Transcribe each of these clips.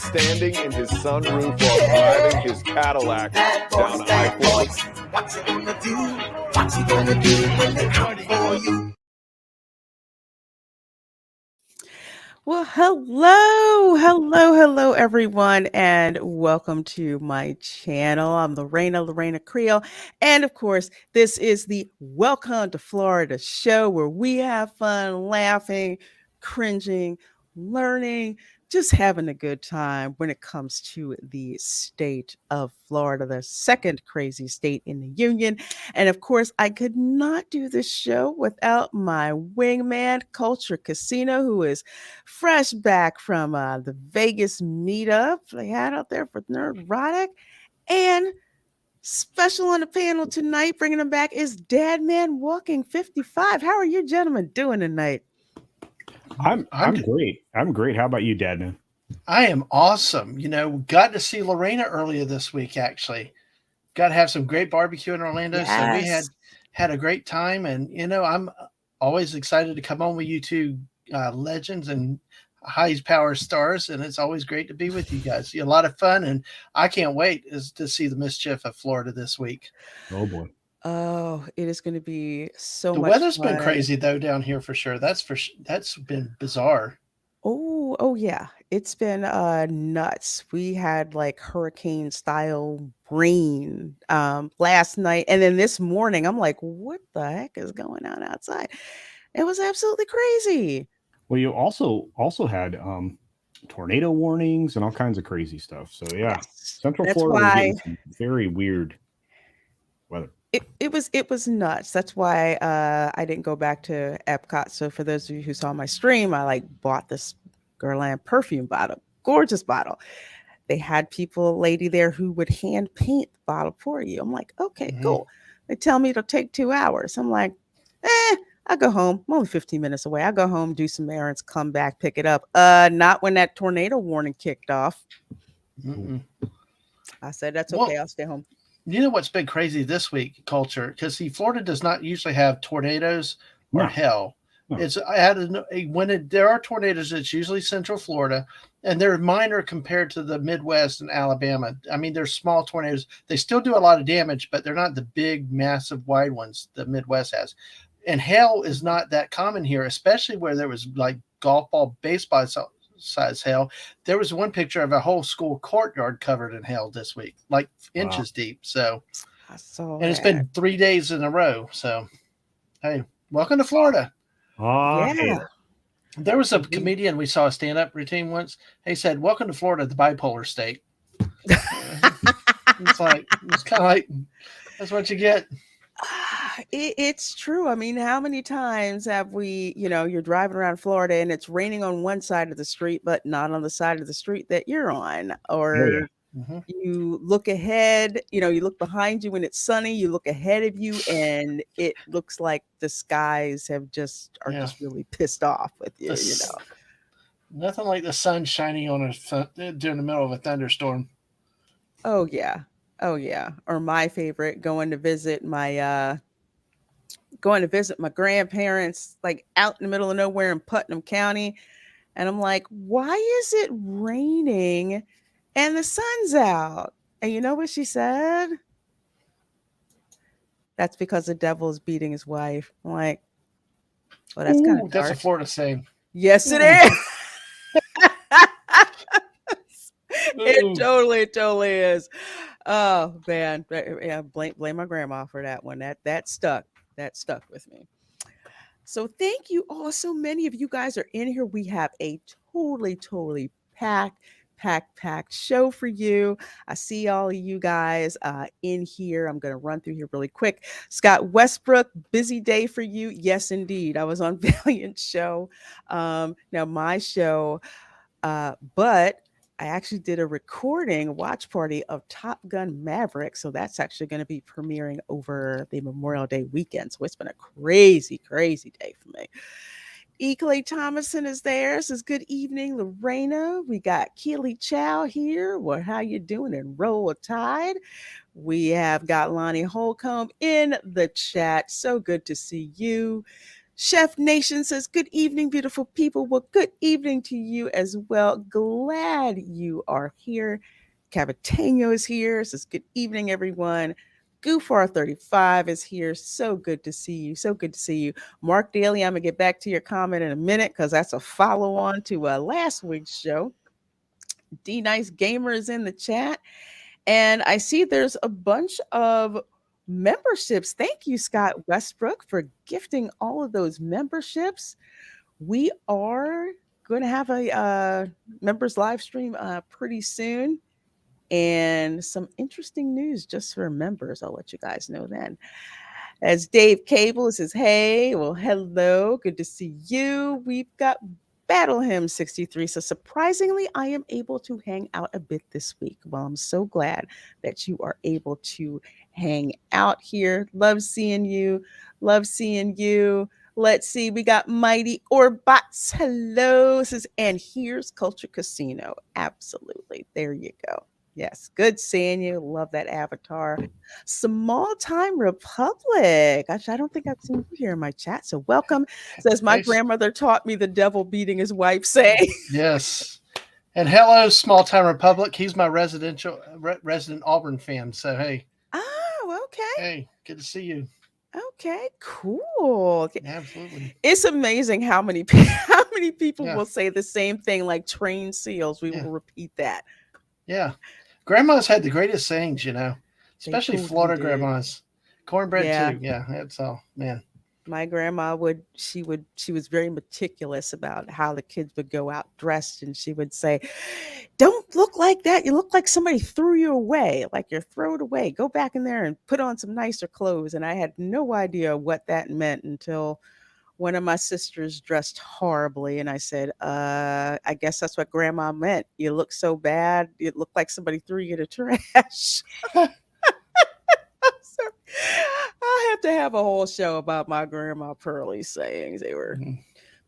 standing in his sunroof while driving his Cadillac down I-40. What's he gonna do? What's he gonna do when they come for you? Well, hello, everyone, and welcome to my channel. I'm Lorena Creel, and of course, this is the Welcome to Florida show where we have fun, laughing, cringing, learning, just having a good time when it comes to the state of Florida, the second crazy state in the union. And of course, I could not do this show without my wingman, Culture Casino, who is fresh back from the Vegas meetup they had out there for Nerdrotic. And special on the panel tonight, bringing them back, is Dad Man Walking 55. How are you gentlemen doing tonight? I'm great. I'm great. How about you, Dadman? I am awesome. You know, got to see Lorena earlier this week, actually. Got to have some great barbecue in Orlando. Yes. So we had a great time. And, you know, I'm always excited to come on with you two legends and high power stars. And it's always great to be with you guys. A lot of fun. And I can't wait to see the mischief of Florida this week. Oh, boy. Oh, it is going to be so the much weather's fun. been crazy, though, down here for sure. That's been bizarre. Oh yeah. It's been nuts. We had like hurricane style rain last night, and then this morning I'm like, what the heck is going on outside? It was absolutely crazy. Well, you also had tornado warnings and all kinds of crazy stuff. So yeah, Yes. Central That's Florida why- is getting some very weird weather. It was nuts. That's why I didn't go back to Epcot. So for those of you who saw my stream, I like bought this Guerlain perfume bottle, gorgeous bottle. They had a lady there who would hand paint the bottle for you. I'm like, okay, cool. They tell me it'll take 2 hours. I'm like, I'll go home. I'm only 15 minutes away. I'll go home, do some errands, come back, pick it up. Not when that tornado warning kicked off. Mm-mm. I said, that's okay. Well, I'll stay home. You know what's been crazy this week, Culture? Because Florida does not usually have tornadoes or No. hail. No. It's there are tornadoes, it's usually Central Florida, and they're minor compared to the Midwest and Alabama. I mean, they're small tornadoes. They still do a lot of damage, but they're not the big, massive, wide ones the Midwest has. And hail is not that common here, especially where there was like golf ball, baseball size hail. There was one picture of a whole school courtyard covered in hail this week, like inches deep. So, and it's been 3 days in a row. So, hey, welcome to Florida. Yeah. There was a comedian we saw a stand-up routine once. He said, "Welcome to Florida, the bipolar state." It's kind of like that's what you get. It's true. I mean, how many times have we, you're driving around Florida and it's raining on one side of the street, but not on the side of the street that you're on? Or you look ahead, you look behind you when it's sunny, you look ahead of you and it looks like the skies are just really pissed off with you, Nothing like the sun shining on during the middle of a thunderstorm. Oh yeah. Or my favorite, going to visit my grandparents, like out in the middle of nowhere in Putnam County. And I'm like, why is it raining and the sun's out? And you know what she said? That's because the devil is beating his wife. I'm like, well, that's kind of that's a Florida saying. Yes, it is. It totally is. Oh man, yeah. Blame my grandma for that one. That stuck with me. So thank you all. So many of you guys are in here. We have a totally packed show for you. I see all of you guys in here. I'm going to run through here really quick. Scott Westbrook, busy day for you. Yes, indeed. I was on Valiant's show. Now my show, but I actually did a watch party of Top Gun Maverick. So that's actually going to be premiering over the Memorial Day weekend. So it's been a crazy day for me. E. Clay Thomason is there. Says, good evening, Lorena. We got Keely Chow here. Well, how you doing? And Roll Tide. We have got Lonnie Holcomb in the chat. So good to see you. Chef Nation says, good evening, beautiful people. Well, good evening to you as well. Glad you are here. Cavatano is here. Says, good evening, everyone. Goofar35 is here. So good to see you. So good to see you. Mark Daly, I'm going to get back to your comment in a minute because that's a follow on to last week's show. D Nice Gamer is in the chat. And I see there's a bunch of memberships. Thank you, Scott Westbrook, for gifting all of those memberships. We are going to have a members live stream pretty soon. And some interesting news just for members. I'll let you guys know then. As Dave Cable says, hey, well, hello, good to see you. We've got Battle Hymn 63. So surprisingly, I am able to hang out a bit this week. Well, I'm so glad that you are able to hang out here. Love seeing you. Love seeing you. Let's see. We got Mighty Orbots. Hello. Says, and here's Culture Casino. Absolutely. There you go. Yes, good seeing you. Love that avatar. Small Time Republic. Actually, I don't think I've seen you here in my chat. So welcome. Says my grandmother taught me the devil beating his wife saying. Yes. And hello, Small Time Republic. He's my resident Auburn fan. So hey. Oh, okay. Hey, good to see you. Okay, cool. Absolutely. It's amazing how many people will say the same thing like trained seals. We will repeat that. Yeah. Grandma's had the greatest sayings, you know, especially Florida grandmas. Cornbread too. Yeah, that's all, man. My grandma she was very meticulous about how the kids would go out dressed. And she would say, don't look like that. You look like somebody threw you away, like you're thrown away. Go back in there and put on some nicer clothes. And I had no idea what that meant until one of my sisters dressed horribly. And I said, I guess that's what grandma meant. You look so bad. It looked like somebody threw you in the trash. So, I have to have a whole show about my grandma Pearlie's sayings. They were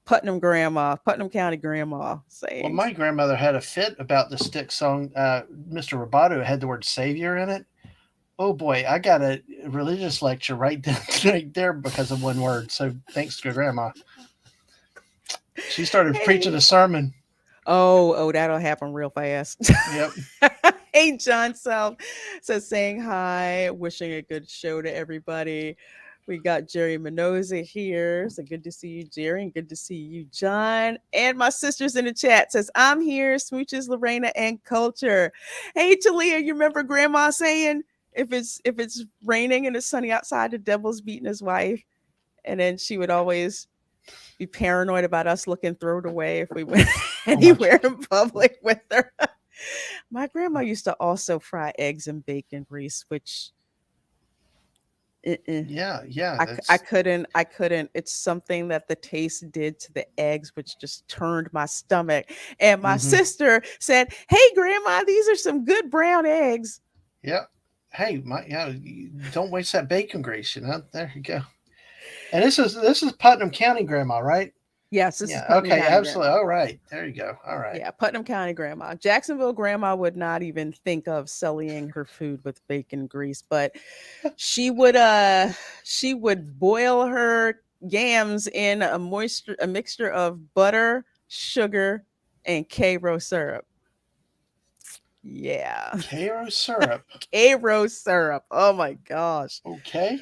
Putnam County grandma sayings. Well, my grandmother had a fit about the stick song. Mr. Roboto had the word savior in it. Oh boy, I got a religious lecture right there because of one word. So thanks to grandma. She started preaching a sermon. Oh, that'll happen real fast. Yep. Hey, John Self says saying hi, wishing a good show to everybody. We got Jerry Mendoza here. So good to see you, Jerry, and good to see you, John. And my sister's in the chat says, I'm here, smooches, Lorena, and Culture. Hey, Talia, you remember grandma saying, if it's raining and it's sunny outside, the devil's beating his wife? And then she would always be paranoid about us looking thrown away if we went anywhere in public with her. My grandma used to also fry eggs in bacon grease, which I couldn't. It's something that the taste did to the eggs, which just turned my stomach. And my sister said, "Hey, grandma, these are some good brown eggs." Yeah. Hey, don't waste that bacon grease. You know, there you go. And this is Putnam County grandma, right? Yes. Okay. Absolutely. Grandma. All right. There you go. All right. Yeah. Putnam County grandma. Jacksonville grandma would not even think of sullying her food with bacon grease, but she would boil her yams in a mixture of butter, sugar, and Cairo syrup. Yeah. Cairo syrup. Cairo syrup. Oh my gosh. Okay.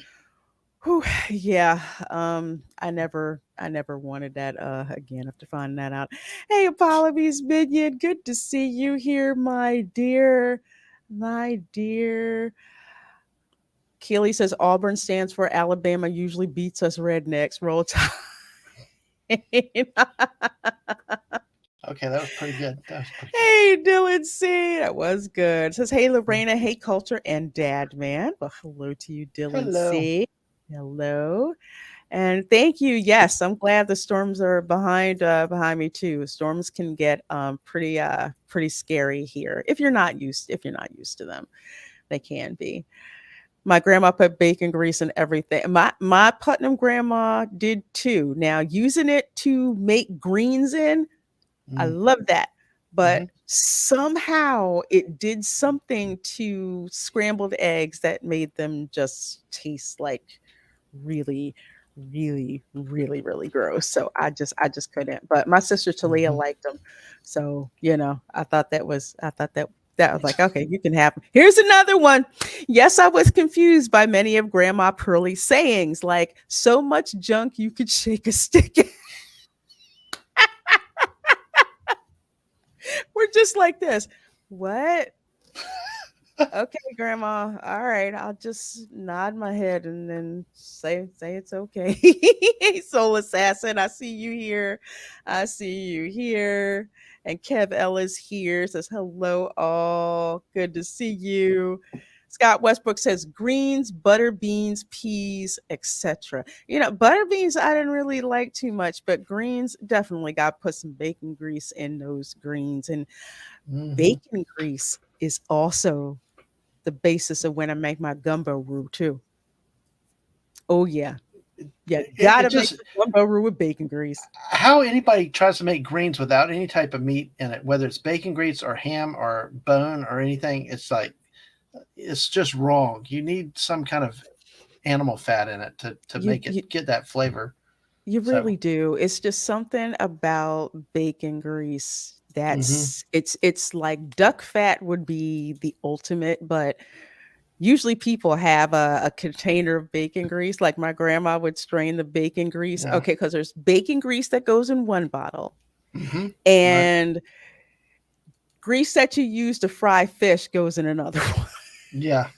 Whew, yeah. I never wanted that again. I have to find that out. Hey, Apollo's Minion, good to see you here, my dear. Keely says Auburn stands for Alabama usually beats us rednecks. Roll Tide. Okay, that was pretty good. Hey, Dylan C. That was good. It says, hey, Lorena, hey, Culture, and Dad, man. Well, hello to you, Dylan C. Hello. And thank you. Yes, I'm glad the storms are behind me too. Storms can get pretty scary here if you're not used to them. They can be. My grandma put bacon grease in everything. My Putnam grandma did too. Now using it to make greens in, I love that. But somehow it did something to scrambled eggs that made them just taste like really, really, really, really gross. So I just couldn't. But my sister Talia Mhm. liked them. So, I thought that was like, okay, you can have 'em. Here's another one. Yes, I was confused by many of Grandma Pearlie's sayings, like so much junk you could shake a stick at. We're just like this. What? Okay, grandma. All right, I'll just nod my head and then say it's okay. Soul assassin, I see you here. I see you here. And Kev Ellis here says hello all. Good to see you. Scott Westbrook says greens, butter beans, peas, etc. Butter beans I didn't really like too much, but greens definitely got to put some bacon grease in those greens. And Mhm. bacon grease is also the basis of when I make my gumbo roux too. Oh yeah. Yeah, It gotta make just, the gumbo roux with bacon grease. how anybody tries to make greens without any type of meat in it, whether it's bacon grease or ham or bone or anything, it's like it's just wrong. You need some kind of animal fat in it to You make it you get that flavor. you So, really do. It's just something about bacon grease mhm. that's it's like duck fat would be the ultimate, but usually people have a container of bacon grease. Like my grandma would strain the bacon grease. Yeah. Okay, because there's bacon grease that goes in one bottle Mhm. Right. and grease that you use to fry fish goes in another one. Yeah.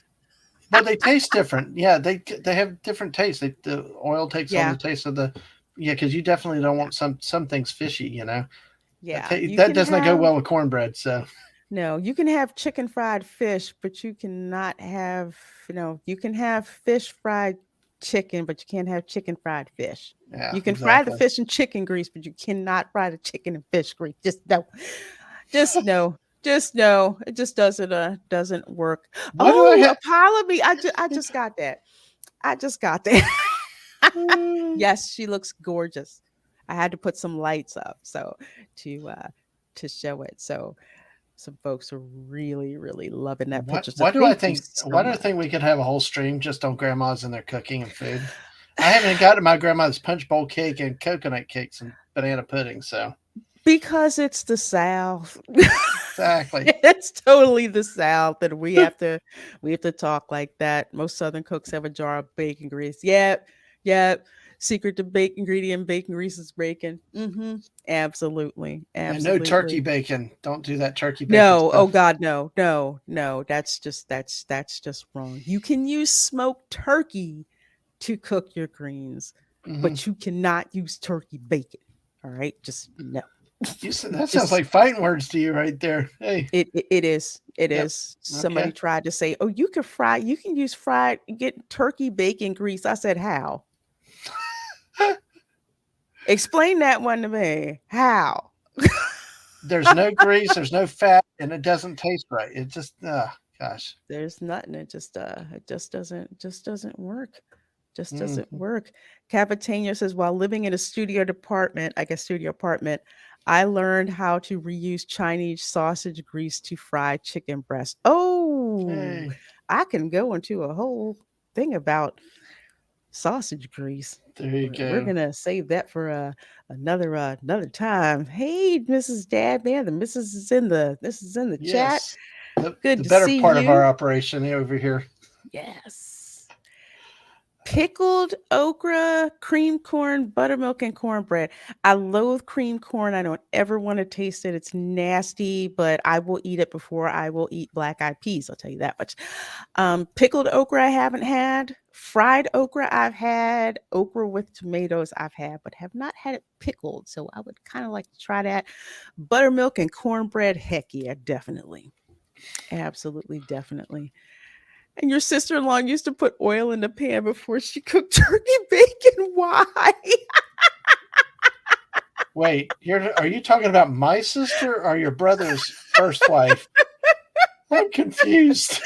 Well, they taste different. Yeah, they have different tastes. The oil takes on Yeah, the taste of the, yeah, because you definitely don't yeah, want some things fishy. yeah. You That can does not go have well with cornbread. So no, you can have chicken fried fish, but you cannot have, you can have fish fried chicken, but you can't have chicken fried fish. yeah, You can fry the exactly. fish in chicken grease, but you cannot fry the chicken in fish grease. Just no. Just no. Just no. It just doesn't work. Why do I Oh, have? Apollo me. I just got that. I just got that. Yes, she looks gorgeous. I had to put some lights up to uh to show it. So some folks are really, really loving that What? picture. So thank you so Why do I much. think we could have a whole stream just on grandmas and their cooking and food? I haven't gotten my grandma's punch bowl cake and coconut cakes and banana pudding. So Because it's the South. exactly. It's totally the South, and we have to talk like that. Most Southern cooks have a jar of bacon grease. Yep, yep. Secret to bacon ingredient, bacon grease is bacon. Absolutely, And no turkey absolutely. bacon. Don't do that turkey bacon No, oh stuff. God, no, no, no. That's just wrong. You can use smoked turkey to cook your greens, Hmm. but you cannot use turkey bacon. All right, just no. You said that sounds Just like fighting words to you right there. Hey, it is. It yep. is. Somebody Okay. tried to say, "Oh, you can use get turkey bacon grease." I said, "How?" Explain that one to me. How? There's no grease, there's no fat, and it doesn't taste right. It just, gosh. There's nothing. It just doesn't work. Just doesn't Mhm. work. Capitano says, while living in a studio apartment, I learned how to reuse Chinese sausage grease to fry chicken breast. Oh, Hey, I can go into a whole thing about sausage grease. there you We're go. gonna save that for another time. Hey, Mrs. Dad, man, this is in the chat. Yes. Good The to better see part of our you. operation over here. Yes. Pickled okra, cream corn, buttermilk, and cornbread. I loathe cream corn. I don't ever want to taste it. It's nasty, but I will eat it before I will eat black eyed peas. I'll tell you that much. Pickled okra, I haven't had. Fried okra, I've had. Okra with tomatoes, I've had, but have not had it pickled. So I would kind of like to try that. Buttermilk and cornbread, heck yeah, definitely. Absolutely, definitely. And your sister-in-law used to put oil in the pan before she cooked turkey bacon. Why? Wait, are you talking about my sister or your brother's first wife? I'm confused.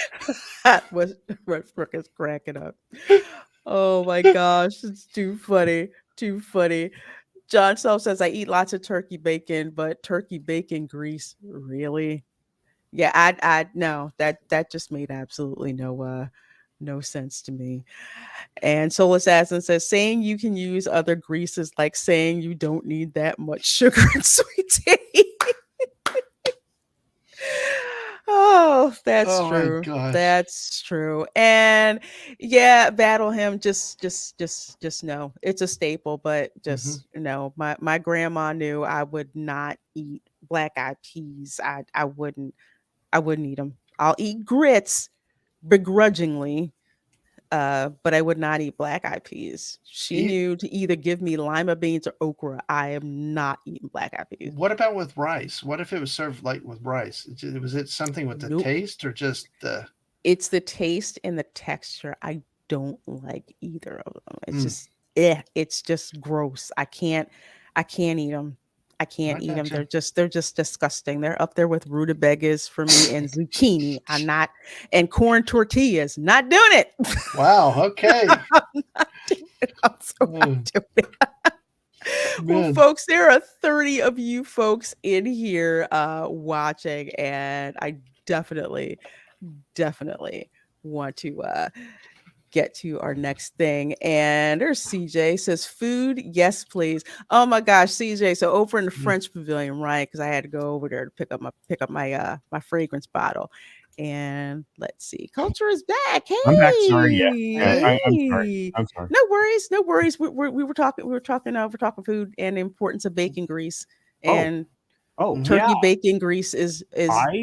That was Brooke is cracking up. Oh my gosh, it's too funny. Too funny. John Self says I eat lots of turkey bacon, but turkey bacon grease, really? Yeah, I no, that just made absolutely no sense to me. And Soul Assassin says, saying you can use other greases like saying you don't need that much sugar and sweet tea. Oh, that's Oh my true. gosh. That's true. And yeah, battle him. Just no. It's a staple, but just no. My grandma knew I would not eat black eyed peas. I wouldn't eat them. I'll eat grits begrudgingly, but I would not eat black eyed peas. She Eat- knew to either give me lima beans or okra. I am not eating black eyed peas. What about with rice? What if it was served like with rice? Was it something with the Nope. taste or just the? It's the taste and the texture. I don't like either of them. It's Mm. just, it's just gross. I can't eat them. I can't eat them. gotcha. They're just disgusting. They're up there with rutabagas for me and zucchini. And corn tortillas. Not doing it. Wow. Okay. I'm so not Mm. doing it. Well, Man. folks, there are 30 of you folks in here watching, and I definitely want to get to our next thing. And there's CJ says, food, yes, please. Oh my gosh, CJ. So over in the French Pavilion, right? Because I had to go over there to pick up my my fragrance bottle. And let's see, Culture is back. Hey, I'm back. Sorry. Yeah. I'm sorry. hey. I'm sorry. No worries. We were talking food and the importance of bacon grease. And Oh, turkey yeah. bacon grease is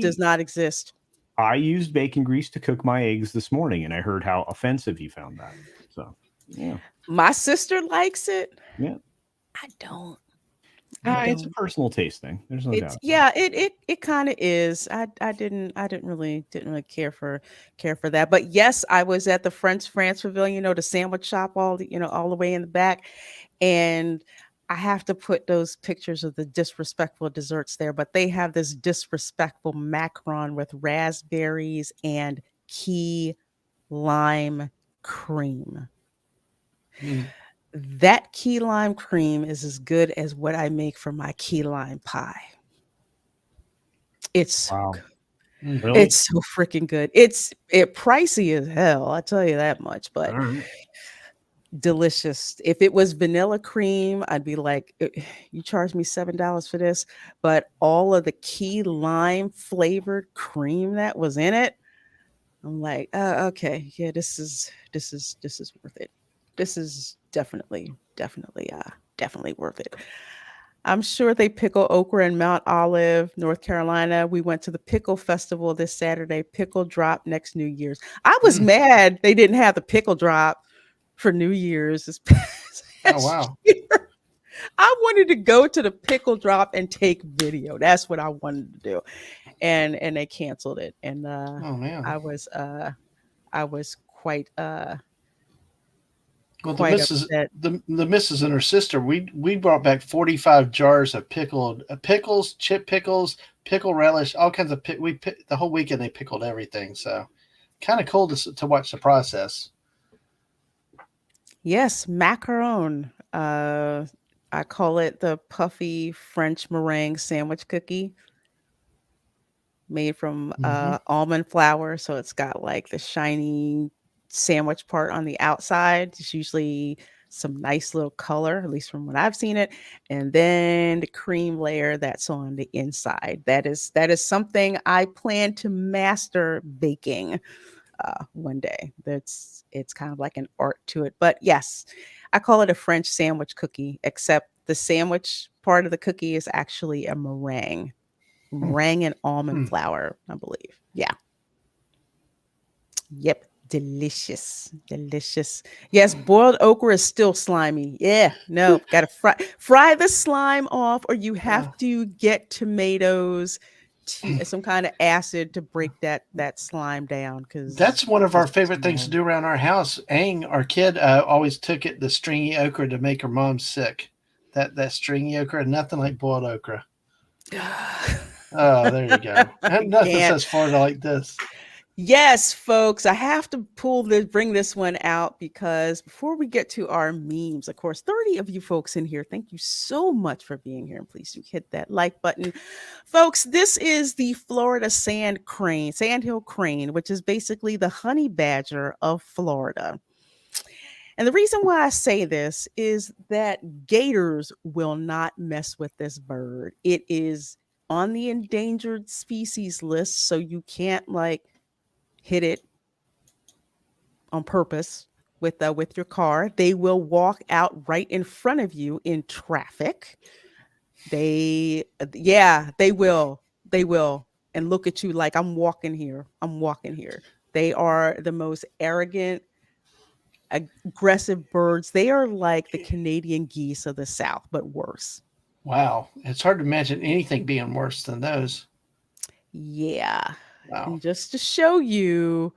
does not exist. I used bacon grease to cook my eggs this morning, and I heard how offensive you found that. So, yeah. My sister likes it. Yeah. I don't. It's a personal taste thing. There's no doubt. Yeah, it kind of is. I didn't really care for that. But yes, I was at the France Pavilion, you know, the sandwich shop all the way in the back, and I have to put those pictures of the disrespectful desserts there, but they have this disrespectful macaron with raspberries and key lime cream. Mm. That key lime cream is as good as what I make for my key lime pie. It's so Wow. good. Really? It's so freaking good. It's pricey as hell, I tell you that much, but All right. delicious. If it was vanilla cream, I'd be like, you charge me $7 for this. But all of the key lime flavored cream that was in it, I'm like, okay, yeah, this is worth it. This is definitely worth it. I'm sure they pickle okra in Mount Olive, North Carolina. We went to the pickle festival this Saturday. Pickle drop next New Year's. I was mad they didn't have the pickle drop for New Year's this past wow. year. I wanted to go to the pickle drop and take video. That's what I wanted to do. And they canceled it. And Oh man. I was quite Well, quite the upset. missus and her sister, we brought back 45 jars of pickles, chip pickles, pickle relish, all kinds of the whole weekend they pickled everything. So kind of cool to watch the process. Yes, macaron. I call it the puffy French meringue sandwich cookie, made from almond flour. So it's got like the shiny sandwich part on the outside. It's usually some nice little color, at least from what I've seen it. And then the cream layer that's on the inside. That is something I plan to master baking one day. It's kind of like an art to it. But yes, I call it a French sandwich cookie, except the sandwich part of the cookie is actually a meringue and almond flour, I believe. Yeah. Yep. Delicious. Yes, boiled okra is still slimy. Yeah, no, gotta fry the slime off, or you have to get tomatoes to some kind of acid to break that slime down. Because that's one of our favorite things to do around our house. Aang, our kid, always took the stringy okra to make her mom sick. That stringy okra, nothing like boiled okra. Oh, there you go. Nothing says Florida like this. Yes, folks, I have to bring this one out because before we get to our memes, of course, 30 of you folks in here, thank you so much for being here. And please do hit that like button. Folks, this is the Florida sandhill crane, which is basically the honey badger of Florida. And the reason why I say this is that gators will not mess with this bird. It is on the endangered species list, so you can't like hit it on purpose with your car. They will walk out right in front of you in traffic. They will. They will and look at you like I'm walking here. I'm walking here. They are the most arrogant, aggressive birds. They are like the Canadian geese of the South, but worse. Wow. It's hard to imagine anything being worse than those. Yeah. Wow. And just to show you,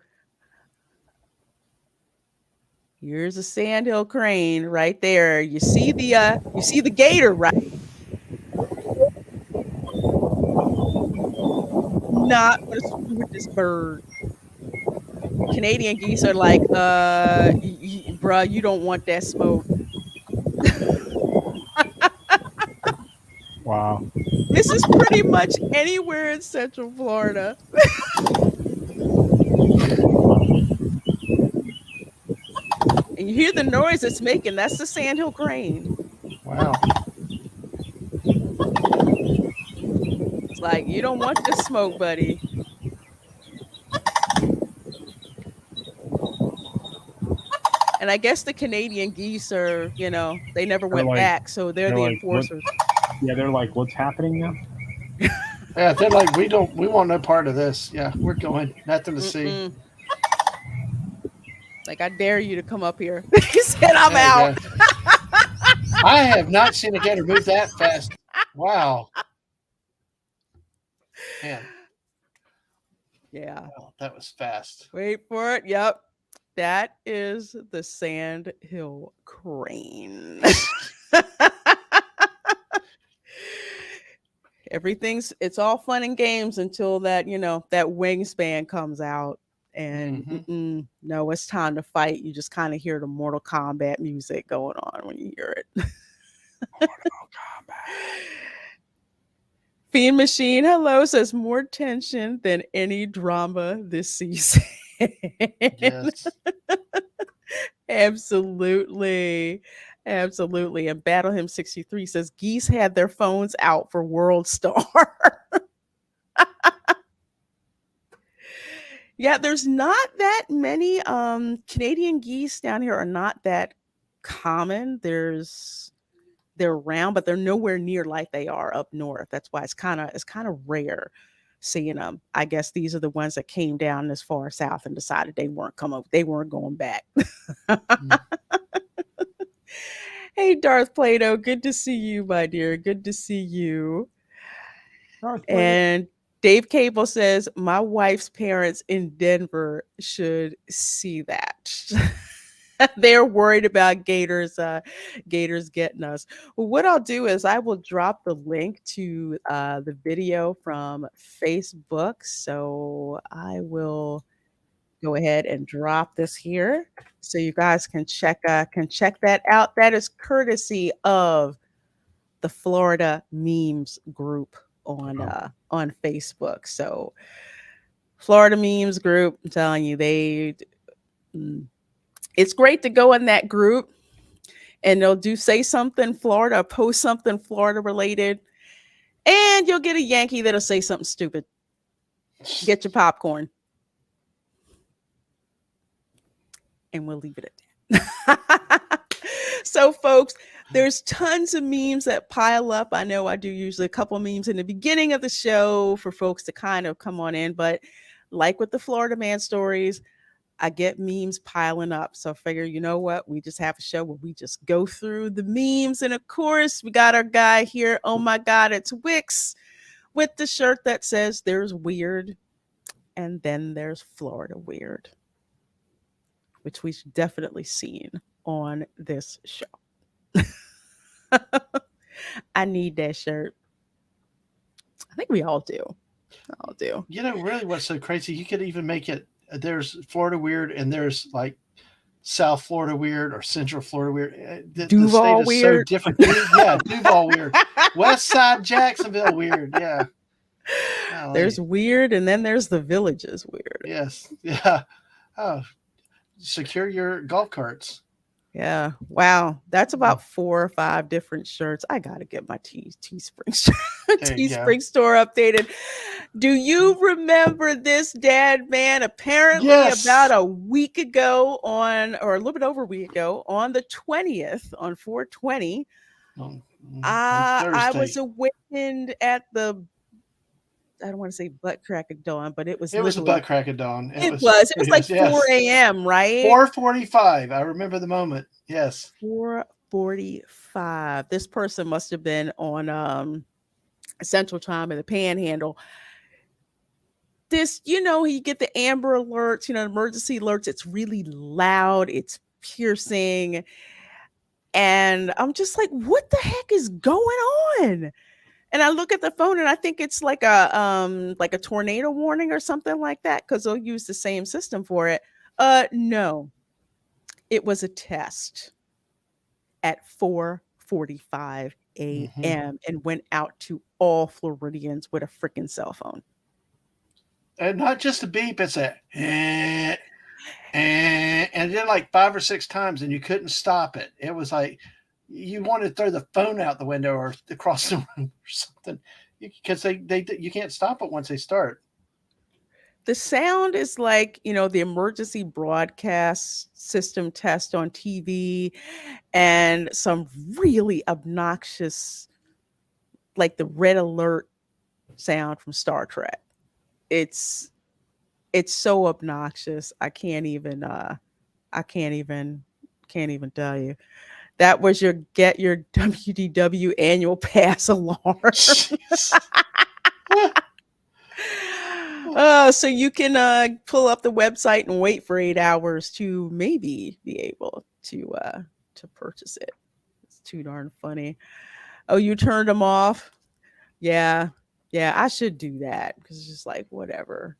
here's a sandhill crane right there. You see the gator, right? Not gonna screw with this bird. Canadian geese are like, bruh, you don't want that smoke. Wow. This is pretty much anywhere in Central Florida. And you hear the noise it's making. That's the sandhill crane. Wow. It's like, you don't want this smoke, buddy. And I guess the Canadian geese are, they never went like- back, so they're the what? enforcers. Yeah, they're like, what's happening now? Yeah, they're like, we want no part of this. Yeah, we're going. Nothing to see. Mm-mm. Like, I dare you to come up here. He said, I'm There you out. go. I have not seen a gator move that fast. Wow. Man, Yeah. wow, that was fast. Wait for it. Yep. That is the sandhill crane. It's all fun and games until that, that wingspan comes out. And no, it's time to fight. You just kind of hear the Mortal Kombat music going on when you hear it. Mortal Kombat. Fiend Machine, hello, says more tension than any drama this season. Yes. Absolutely. Absolutely. And Battle Him 63 says geese had their phones out for World Star. Yeah, there's not that many Canadian geese down here are not that common. They're around, but they're nowhere near like they are up north. That's why it's kind of rare seeing them. I guess these are the ones that came down this far south and decided they weren't going back. Hey, Darth Plato, good to see you, my dear. Good to see you. And Dave Cable says, my wife's parents in Denver should see that. They're worried about gators getting us. Well, what I'll do is I will drop the link to the video from Facebook. So I will go ahead and drop this here so you guys can check that out. That is courtesy of the Florida Memes group on Facebook. So Florida Memes group, I'm telling you, it's great to go in that group and they'll say something Florida, post something Florida related, and you'll get a Yankee that'll say something stupid. Get your popcorn. And we'll leave it at that. So, folks, there's tons of memes that pile up. I know I do usually a couple memes in the beginning of the show for folks to kind of come on in, but like with the Florida man stories, I get memes piling up. So I figure, you know what? We just have a show where we just go through the memes. And of course, we got our guy here. Oh my God, it's Wix with the shirt that says there's weird and then there's Florida weird, which we've definitely seen on this show. I need that shirt. I think we all do. You know, really what's so crazy, you could even make it there's Florida weird, and there's like South Florida weird or Central Florida weird. The state Duval is weird. so different. Yeah, Duval weird. West Side Jacksonville weird. Yeah. There's weird, and then there's the villages weird. Yes. Yeah. Oh, secure your golf carts. Yeah. Wow. That's about 4 or 5 different shirts. I gotta get my Teespring store updated. Do you remember this, Dad Man? Apparently, about a week ago or a little bit over a week ago, on the 20th, on 4/20, I was awakened at the, I don't want to say butt crack of dawn, but it was. It was a butt crack of dawn. It was like 4 a.m., right? 4:45. I remember the moment. Yes. 4:45. This person must have been on Central Time in the Panhandle. This, you get the Amber Alerts, emergency alerts. It's really loud. It's piercing. And I'm just like, what the heck is going on? And I look at the phone and I think it's like a tornado warning or something like that, because they'll use the same system for it. No, it was a test at 4:45 a.m. and went out to all Floridians with a freaking cell phone. And not just a beep, it's a and then like 5 or 6 times, and you couldn't stop it. It was like you wanted to throw the phone out the window or across the room or something, because you can't stop it once they start. The sound is like, the emergency broadcast system test on TV, and some really obnoxious, like the red alert sound from Star Trek. It's so obnoxious. I can't even tell you. That was your get your WDW annual pass alarm. So you can pull up the website and wait for 8 hours to maybe be able to purchase it. It's too darn funny. Oh, you turned them off? Yeah, I should do that, because it's just like, whatever,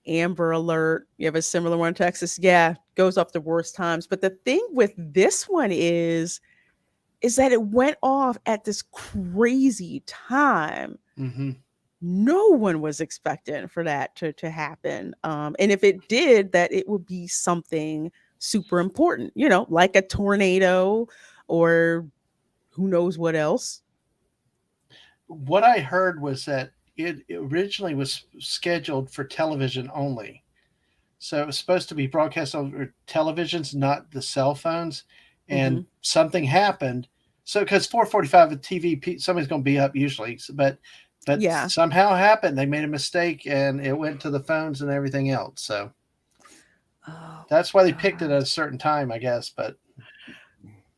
Amber Alert, you have a similar one in Texas? Yeah, goes off the worst times. But the thing with this one is that it went off at this crazy time. Mm-hmm. No one was expecting for that to happen. And if it did, that it would be something super important, like a tornado or who knows what else. What I heard was that it originally was scheduled for television only. So it was supposed to be broadcast over televisions, not the cell phones. And something happened. So because 4:45 with TV, somebody's going to be up usually. But yeah, somehow happened. They made a mistake and it went to the phones and everything else. So that's why they picked it at a certain time, I guess. But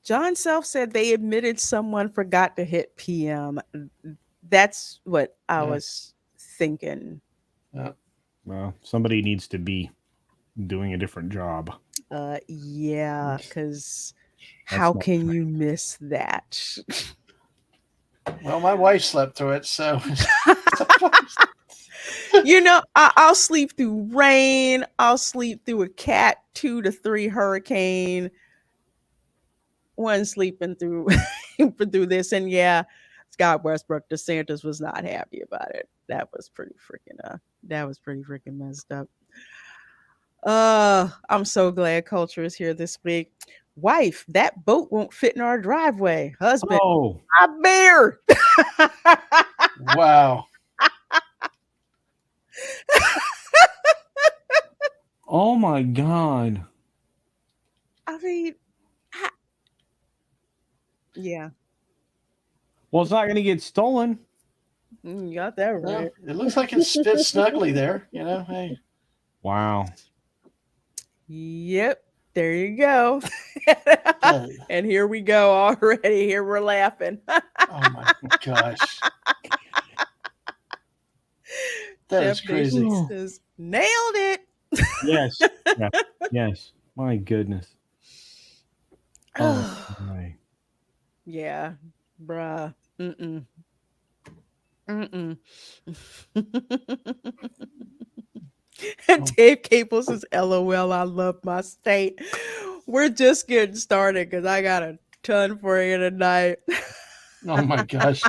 John Self said they admitted someone forgot to hit PM. That's what I was thinking. Well, somebody needs to be doing a different job. Yeah, because how can you miss that? Well, my wife slept through it, so I'll sleep through rain. I'll sleep through a Cat 2 to 3 hurricane. One sleeping through this, and yeah, Scott Westbrook, DeSantis was not happy about it. That was pretty freaking messed up. I'm so glad Culture is here this week. Wife, that boat won't fit in our driveway. Husband, a bear. Wow. Oh my God. I mean, yeah. Well, it's not going to get stolen. You got that right. Well, it looks like it fits snugly there. Hey. Wow. Yep. There you go. And here we go already. Here we're laughing. Oh my gosh. That is crazy. Says, nailed it. Yes. Yes. My goodness. Oh my. Yeah. Bruh. And Oh. Dave Cable says, LOL, I love my state. We're just getting started because I got a ton for you tonight. Oh my gosh.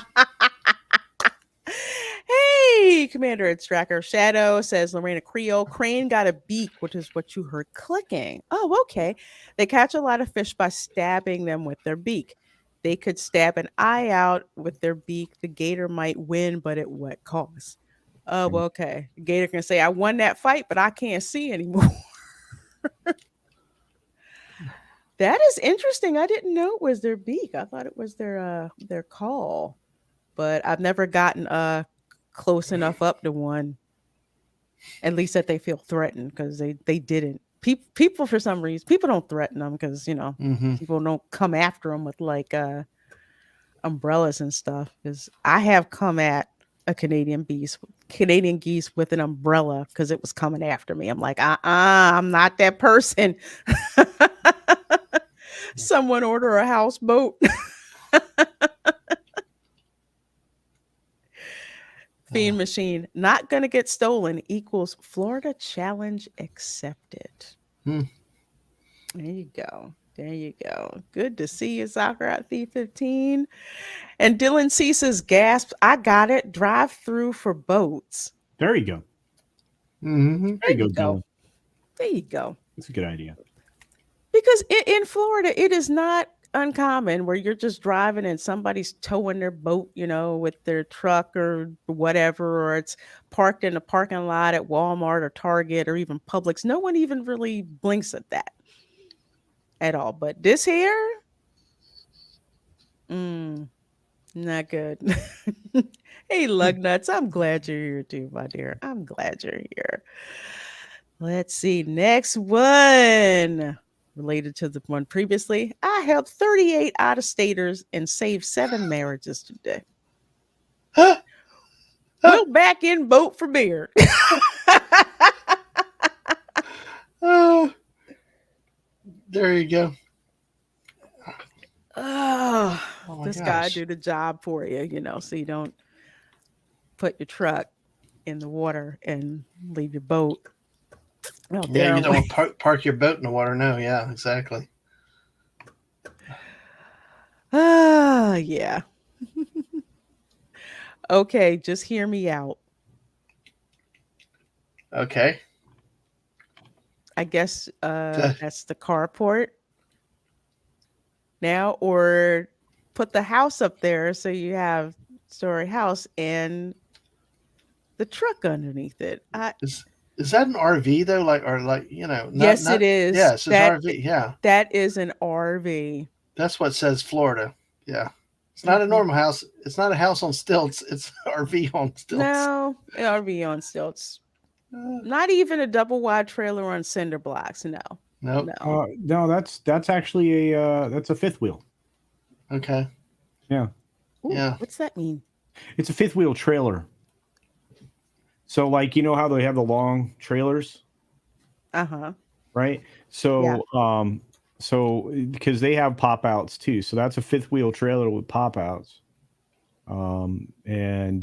Hey, Commander and Tracker Shadow says Lorena Creole. Crane got a beak, which is what you heard clicking. Oh, okay. They catch a lot of fish by stabbing them with their beak. They could stab an eye out with their beak. The gator might win, but at what cost? Oh, well, okay. The gator can say, I won that fight, but I can't see anymore. That is interesting. I didn't know it was their beak. I thought it was their call. But I've never gotten close enough up to one, at least that they feel threatened, because they didn't. People for some reason, people don't threaten them because Mm-hmm. people don't come after them with like umbrellas and stuff. Because I have come at a Canadian geese with an umbrella because it was coming after me. I'm like, I'm not that person. Someone order a houseboat. Fiend Machine, not gonna get stolen equals Florida challenge accepted. Hmm. There you go. There you go. Good to see you, Soccer at Thief15. And Dylan C says, gasp, I got it. Drive through for boats. There you go. Mm-hmm. There you go, Dylan. There you go. That's a good idea. Because in Florida, it is not uncommon where you're just driving and somebody's towing their boat, with their truck or whatever, or it's parked in a parking lot at Walmart or Target or even Publix. No one even really blinks at that at all. But this here, not good. Hey, Lugnuts, I'm glad you're here too, my dear. I'm glad you're here. Let's see. Next one. Related to the one previously, I helped 38 out-of-staters and saved 7 marriages today. We'll back in boat for beer. Oh, there you go. Oh, Oh my this guy gosh. do the job for you, so you don't put your truck in the water and leave your boat out there. Yeah, you don't park your boat in the water. No, yeah, exactly. Yeah. Okay, just hear me out. Okay. I guess that's the carport now, or put the house up there so you have story house and the truck underneath it. Is that an RV though? Yes, it is. Yes, it's RV. Yeah, that is an RV. that's what says Florida. Yeah, it's not a normal house. It's not a house on stilts. It's RV on stilts. No, an RV on stilts. Not even a double wide trailer on cinder blocks. No. Nope. No, that's actually that's a fifth wheel. Okay. Yeah. Ooh, Yeah. What's that mean? It's a fifth wheel trailer. So, like, how they have the long trailers, right? So, so because they have pop outs too, so that's a fifth wheel trailer with pop outs, and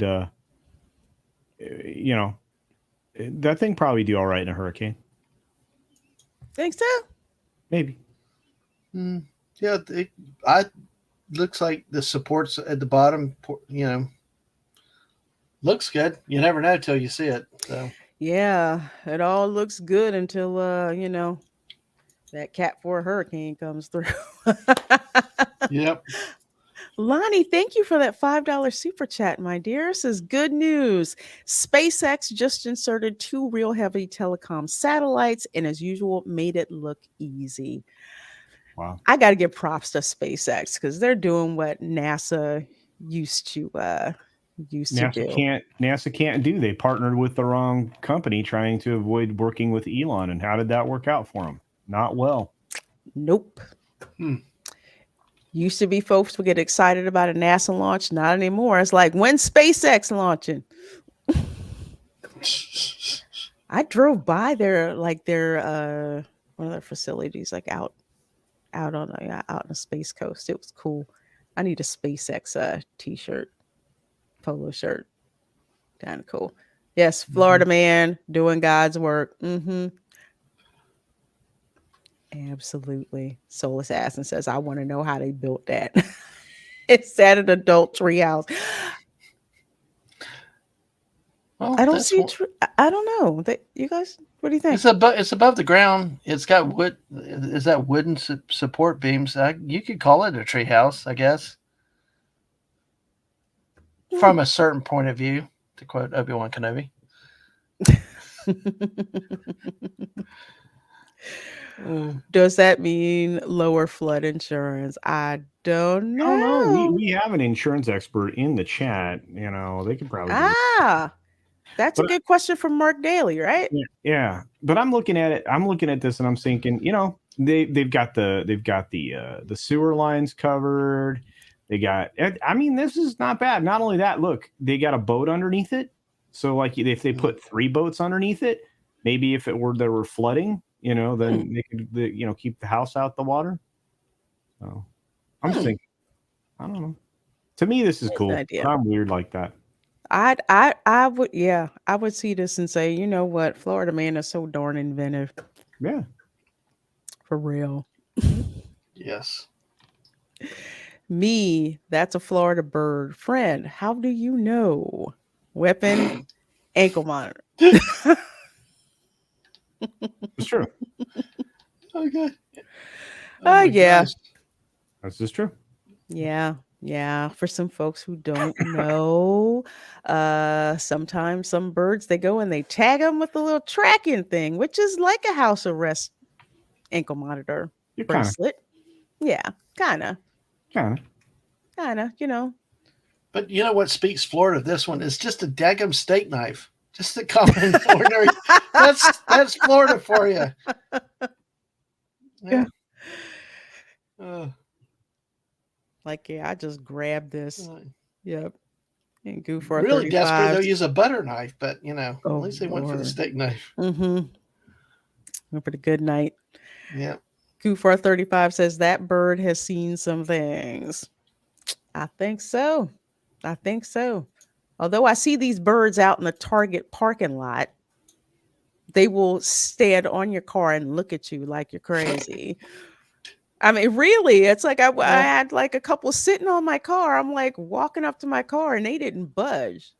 that thing probably do all right in a hurricane. Think so? Maybe. Yeah, looks like the supports at the bottom. Looks good. You never know till you see it. So. Yeah, it all looks good until that Cat 4 hurricane comes through. Yep. Lonnie, thank you for that $5 super chat, my dear. This is good news. SpaceX just inserted 2 real heavy telecom satellites and, as usual, made it look easy. Wow. I got to give props to SpaceX because they're doing what NASA used to do. NASA can't do. They partnered with the wrong company trying to avoid working with Elon. And how did that work out for them? Not well. Nope. Used to be folks would get excited about a NASA launch. Not anymore. It's like, when's SpaceX launching? I drove by their one of their facilities, like out on a space coast. It was cool. I need a SpaceX t-shirt, polo shirt. Kind of cool. Yes, Florida man doing God's work. Mm-hmm. Absolutely. Soul Assassin says, I want to know how they built that. It's at an adult treehouse. Well, I don't see. I don't know. You guys, what do you think? It's above the ground. It's got wood. Is that wooden support beams? You could call it a tree house, I guess, from a certain point of view. To quote Obi-Wan Kenobi. Does that mean lower flood insurance? I don't know. I don't know. We have an insurance expert in the chat. You know, they could probably. That's a good question from Mark Daly, right? Yeah, but I'm looking at it. I'm looking at this, and I'm thinking, you know, they've got the sewer lines covered. They got. I mean, this is not bad. Not only that, look, they got a boat underneath it. So, like, if they put 3 boats underneath it, maybe if there were flooding, you know, then they could, you know, keep the house out the water. So, I'm just thinking. I don't know. To me, this is cool. But I'm weird like that. I would, yeah, I would see this and say, you know what, Florida man is so darn inventive. Yeah, for real. Yes. Me, that's a Florida bird. Friend, how do you know? Weapon, ankle monitor. It's true. Okay. Yeah. Gosh. That's just true. Yeah. Yeah. For some folks who don't know, sometimes some birds, they go and they tag them with a little tracking thing, which is like a house arrest ankle monitor bracelet. Yeah, kind of, you know. But you know what speaks Florida? This one is just a daggum steak knife, just a common ordinary. That's Florida for you. Yeah. Like, yeah, I just grabbed this. Yep. And go for really 35s. desperate, they'll use a butter knife, but you know, at least they went for the steak knife. Went for the good night. Yeah. Goof 35 says that bird has seen some things. I think so. Although I see these birds out in the Target parking lot, they will stand on your car and look at you like you're crazy. I mean, really, it's like I had like a couple sitting on my car. I'm like walking up to my car and they didn't budge.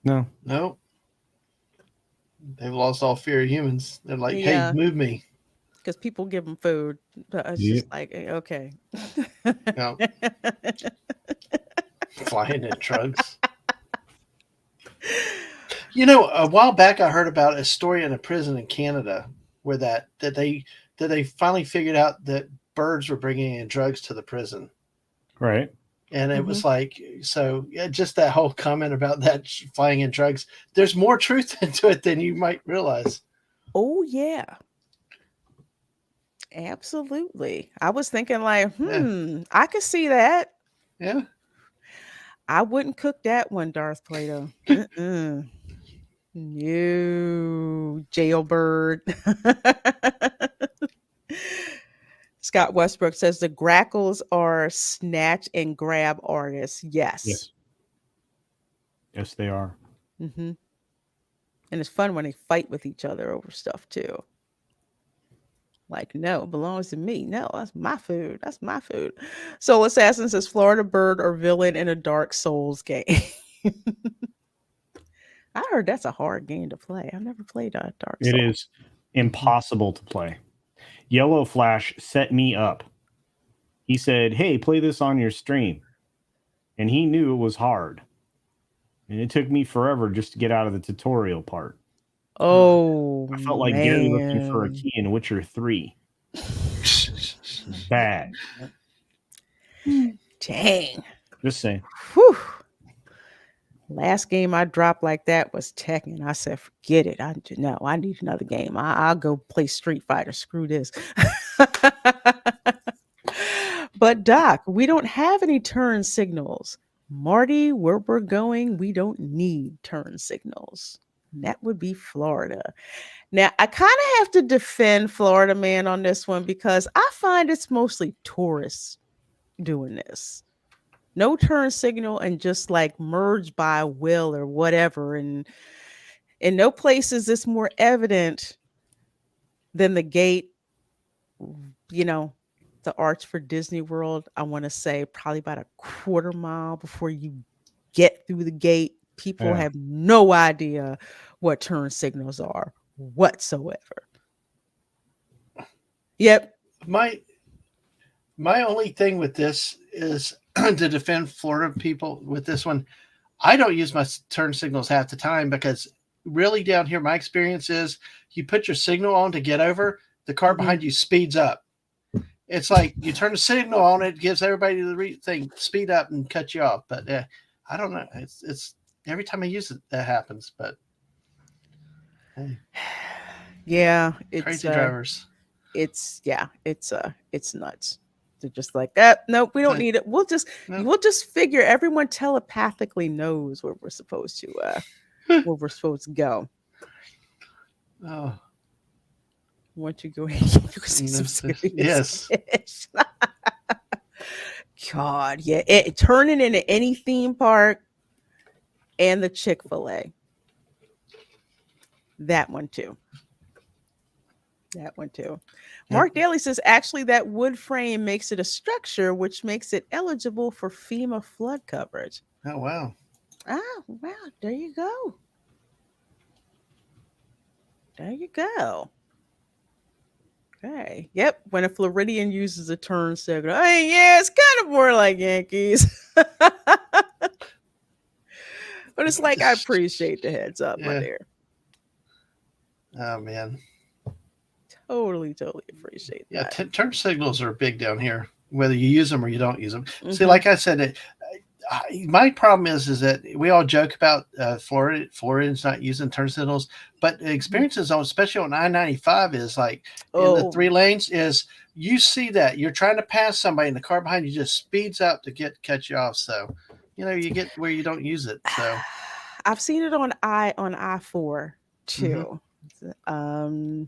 No. They've lost all fear of humans. They're like, hey, move me. Because people give them food. It's just like, okay. No. Flying in trucks. You know, a while back I heard about a story in a prison in Canada where that they finally figured out that birds were bringing in drugs to the prison. Right. And it was like, so yeah, just that whole comment about that flying in drugs, there's more truth into it than you might realize. Oh, yeah. Absolutely. I was thinking like, I could see that. Yeah. I wouldn't cook that one, Darth Plato. No, jailbird. Scott Westbrook says the grackles are snatch and grab artists. Yes. Yes, they are. And it's fun when they fight with each other over stuff too. Like, no, it belongs to me. No, that's my food. That's my food. Soul Assassin says Florida bird or villain in a Dark Souls game. I heard that's a hard game to play. I've never played a Dark Souls. It is impossible to play. Yellow Flash set me up. He said, hey, play this on your stream. And he knew it was hard. And it took me forever just to get out of the tutorial part. Oh, I felt like Gary looking for a key in Witcher 3. Bad. Dang. Just saying. Whew. Last game I dropped like that was Tekken. I said, forget it. I need another game. I'll go play Street Fighter. Screw this. But Doc, we don't have any turn signals. Marty, where we're going, we don't need turn signals. That would be Florida. Now, I kind of have to defend Florida man on this one because I find it's mostly tourists doing this. No turn signal and just like merge by will or whatever. And In no place is this more evident than the gate, you know, the arch for Disney World. I want to say probably about a quarter mile before you get through the gate. People have no idea what turn signals are whatsoever. Yep. My only thing with this is to defend Florida people with this one. I don't use my turn signals half the time because really down here, my experience is you put your signal on to get over, the car behind you speeds up. It's like you turn the signal on, it gives everybody the thing speed up and cut you off. But I don't know. It's every time I use it, that happens. But hey, yeah, it's crazy drivers. It's nuts. They're just like that. Nope, we don't need it. We'll just figure everyone telepathically knows where we're supposed to go. Oh, want you to go ahead and see some serious fish. God, yeah, turning into any theme park and the Chick-fil-A. That one too. Mark Daly says, actually, that wood frame makes it a structure, which makes it eligible for FEMA flood coverage. Oh, wow. Oh, wow. There you go. Okay. Yep. When a Floridian uses a turn signal. Yeah, it's kind of more like Yankees. But it's like, I appreciate the heads up, my dear. Oh, man. Totally appreciate that. Yeah, turn signals are big down here, whether you use them or you don't use them. Mm-hmm. See, like I said, my problem is that we all joke about Floridians not using turn signals, but experiences on, especially on I-95, is like in the 3 lanes is you see that you're trying to pass somebody and the car behind you just speeds up to cut you off. So, you get where you don't use it. So I've seen it on I-4 too. Mm-hmm.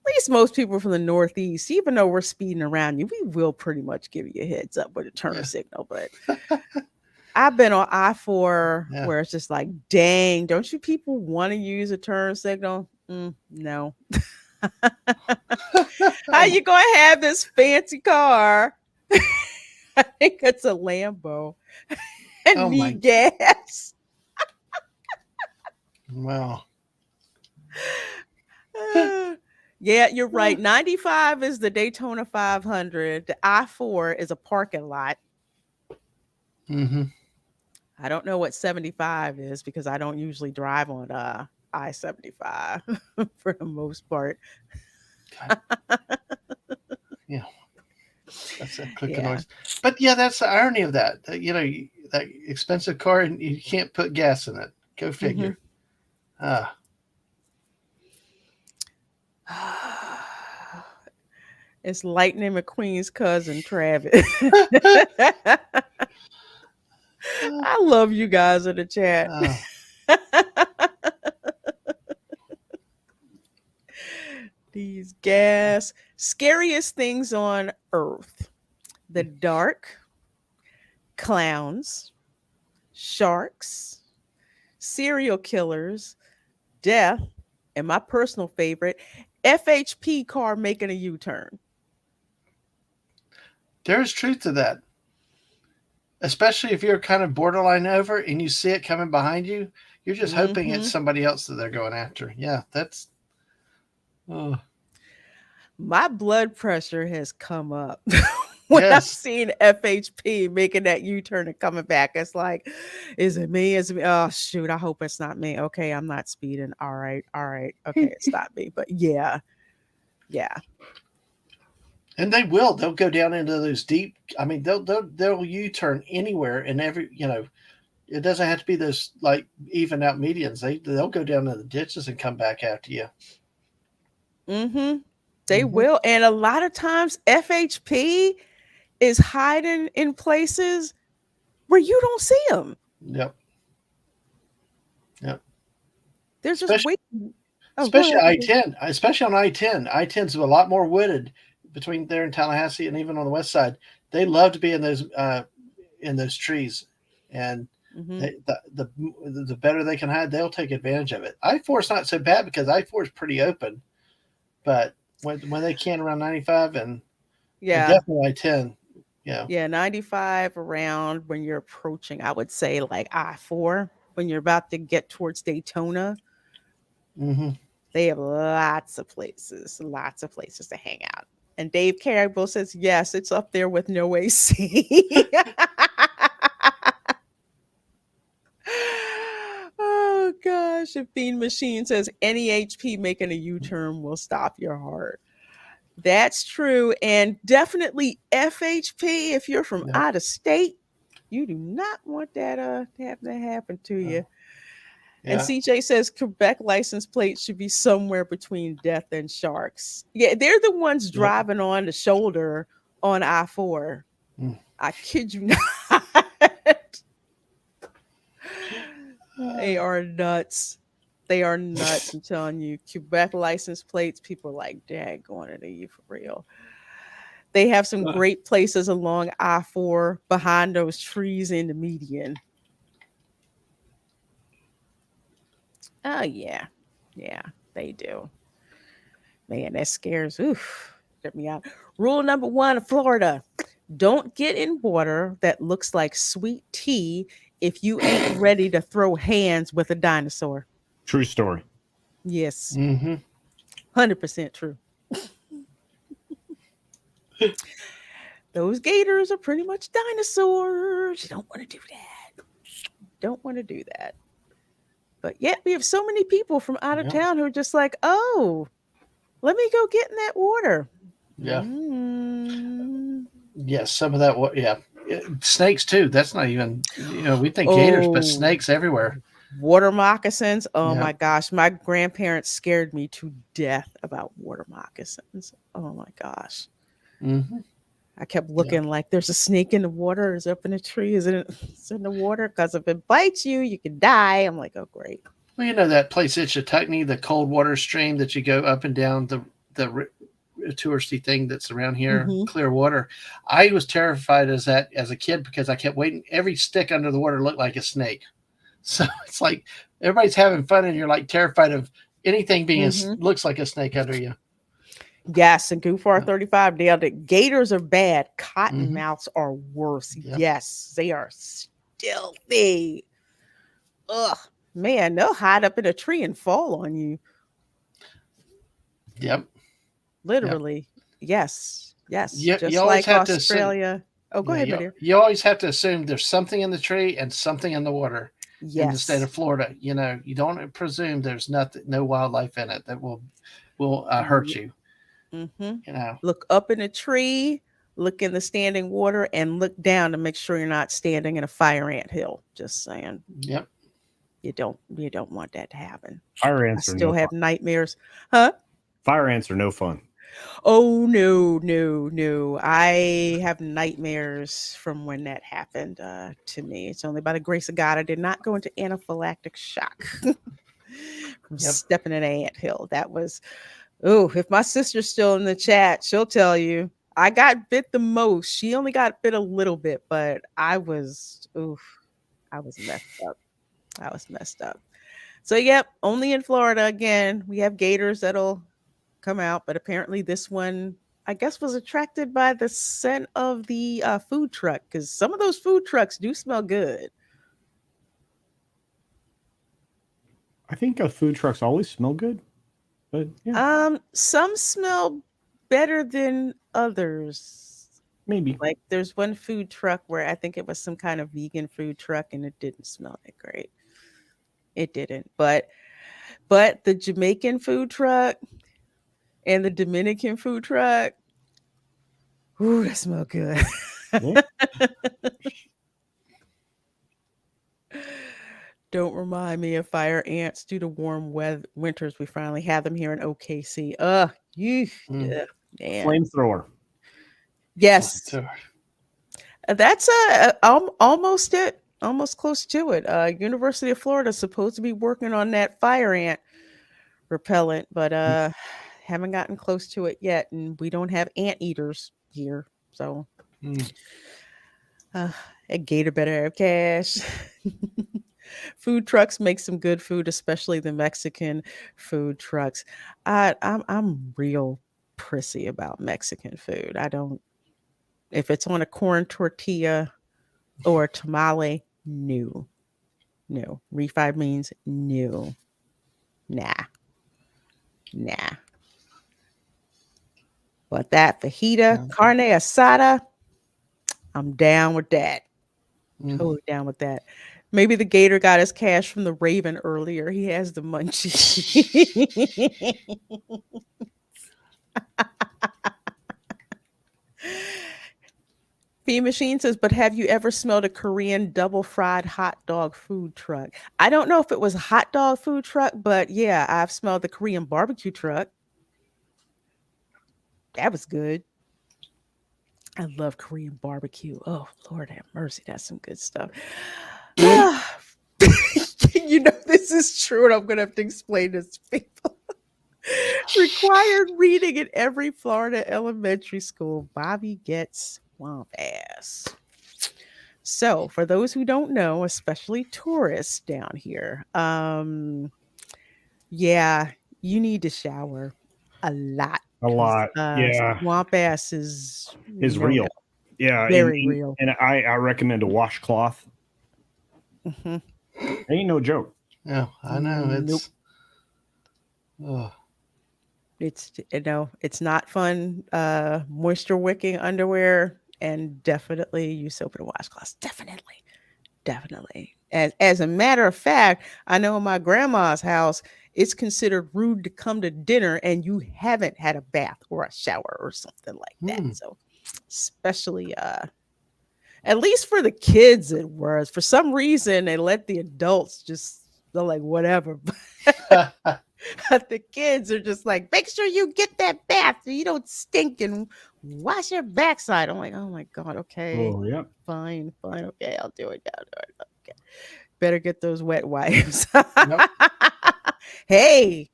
At least most people from the Northeast, even though we're speeding around you, we will pretty much give you a heads up with a turn signal. But I've been on I-4 where it's just like, dang, don't you people want to use a turn signal? No. How you going to have this fancy car? I think it's a Lambo. And need gas. Wow. Yeah, you're right. 95 is the Daytona 500. The I-4 is a parking lot. Mm-hmm. I don't know what 75 is because I don't usually drive on I-75 for the most part. Yeah, that's a click of noise. But yeah, that's the irony of that. That expensive car and you can't put gas in it. Go figure. Mm-hmm. It's Lightning McQueen's cousin, Travis. I love you guys in the chat. These gas. Scariest things on Earth. The dark, clowns, sharks, serial killers, death, and my personal favorite, FHP car making a U-turn. There's truth to that. Especially if you're kind of borderline over and you see it coming behind you, you're just hoping it's somebody else that they're going after. Yeah, that's... My blood pressure has come up when I've seen FHP making that U-turn and coming back. It's like, is it me? Oh, shoot, I hope it's not me. Okay, I'm not speeding. All right. Okay, it's not me. But yeah. And they'll go down into those deep. I mean, they'll U-turn anywhere and it doesn't have to be those like even out medians. They'll go down to the ditches and come back after you. Mm-hmm. They will. And a lot of times FHP is hiding in places where you don't see them. Yep. There's just waiting. Especially I-10, especially on I-10. I-10's a lot more wooded between there and Tallahassee and even on the west side. They love to be in those trees. And the better they can hide, they'll take advantage of it. I-4 is not so bad because I-4 is pretty open, but when they can around 95 and definitely I-10, yeah, 95 around when you're approaching, I would say like I-4 when you're about to get towards Daytona. They have lots of places to hang out. And Dave Carrible says, yes, it's up there with no AC. Oh gosh. And Fiend Machine says any HP making a U-turn will stop your heart. That's true. And definitely FHP, if you're from out of state, you do not want that to happen to you. And CJ says Quebec license plates should be somewhere between death and sharks. Yeah, they're the ones driving on the shoulder on I-4. I kid you not. They are nuts. They are nuts. I'm telling you. Quebec license plates, people are like, daggone it, are you for real? They have some great places along I-4 behind those trees in the median. Oh, yeah. Yeah, they do. Man, that scares, get me out. Rule number 1 of Florida. Don't get in water that looks like sweet tea if you ain't ready to throw hands with a dinosaur. True story. Yes. 100% true. Those gators are pretty much dinosaurs. You don't want to do that. Don't want to do that. But yet we have so many people from out of town who are just like, oh, let me go get in that water. Yeah. Yes, some of that. Yeah. Snakes too. That's not even, we think gators, but snakes everywhere. Water moccasins. Oh my gosh. My grandparents scared me to death about water moccasins. Oh my gosh. I kept looking like there's a snake in the water. Is it up in a tree? Is it in the water? Because if it bites you, you can die. I'm like, oh, great. Well, you know that place at Chautauqua, the cold water stream that you go up and down the touristy thing that's around here, clear water. I was terrified as a kid because I kept waiting. Every stick under the water looked like a snake. So it's like everybody's having fun and you're like terrified of anything being looks like a snake under you. Yes, and Goofar 35 nailed it. Gators are bad. Cottonmouths are worse. Yep. Yes, they are stealthy. Ugh, man, they'll hide up in a tree and fall on you. Yep. Literally. Yep. Yes. You just always like have Australia. To go ahead, Madeira. You always have to assume there's something in the tree and something in the water. In the state of Florida, you don't presume there's no wildlife in it that will hurt you. Look up in a tree, look in the standing water, and look down to make sure you're not standing in a fire ant hill. Just saying. Yep. You don't want that to happen. Fire ants still have nightmares. Huh? Fire ants are no fun. Oh no. I have nightmares from when that happened to me. It's only by the grace of God I did not go into anaphylactic shock from stepping in an anthill. That was if my sister's still in the chat, she'll tell you I got bit the most. She only got bit a little bit, but I was messed up. So only in Florida again. We have gators that'll come out, but apparently this one, I guess, was attracted by the scent of the food truck, because some of those food trucks do smell good. I think food trucks always smell good, but some smell better than others. Maybe. Like there's one food truck where I think it was some kind of vegan food truck, and it didn't smell that great. It didn't, but the Jamaican food truck and the Dominican food truck, ooh, that smell good. Yeah. Don't remind me of fire ants due to warm winters. We finally have them here in OKC. Flamethrower. Yes. That's almost it. Almost close to it. University of Florida is supposed to be working on that fire ant repellent, but haven't gotten close to it yet, and we don't have ant eaters here. So A gator better have cash. Food trucks make some good food, especially the Mexican food trucks. I'm real prissy about Mexican food. I don't, if it's on a corn tortilla or a tamale, no. No. Refried beans, no. Nah. Nah. But that fajita, carne asada, I'm down with that. Totally down with that. Maybe the gator got his cash from the raven earlier. He has the munchies. P Machine says, but have you ever smelled a Korean double fried hot dog food truck? I don't know if it was a hot dog food truck, but yeah, I've smelled the Korean barbecue truck. That was good. I love Korean barbecue. Oh, Lord have mercy. That's some good stuff. You know, this is true, and I'm going to have to explain this to people. Required reading in every Florida elementary school. Bobby gets swamp ass. So, for those who don't know, especially tourists down here, yeah, you need to shower a lot. A lot. Yeah. Swamp ass is real. Yeah. Very real. And I recommend a washcloth. Mm-hmm. Ain't no joke. Yeah, I know. It's it's it's not fun. Moisture wicking underwear, and definitely use soap and washcloths. Definitely. As a matter of fact, I know in my grandma's house, it's considered rude to come to dinner and you haven't had a bath or a shower or something like that. So, especially at least for the kids, it was. For some reason, they let the adults just, they're like, whatever. But the kids are just like, make sure you get that bath so you don't stink and wash your backside. I'm like, oh my God, okay. Oh, yeah. Fine. Okay, I'll do it. Okay. Better get those wet wipes. Nope. Hey,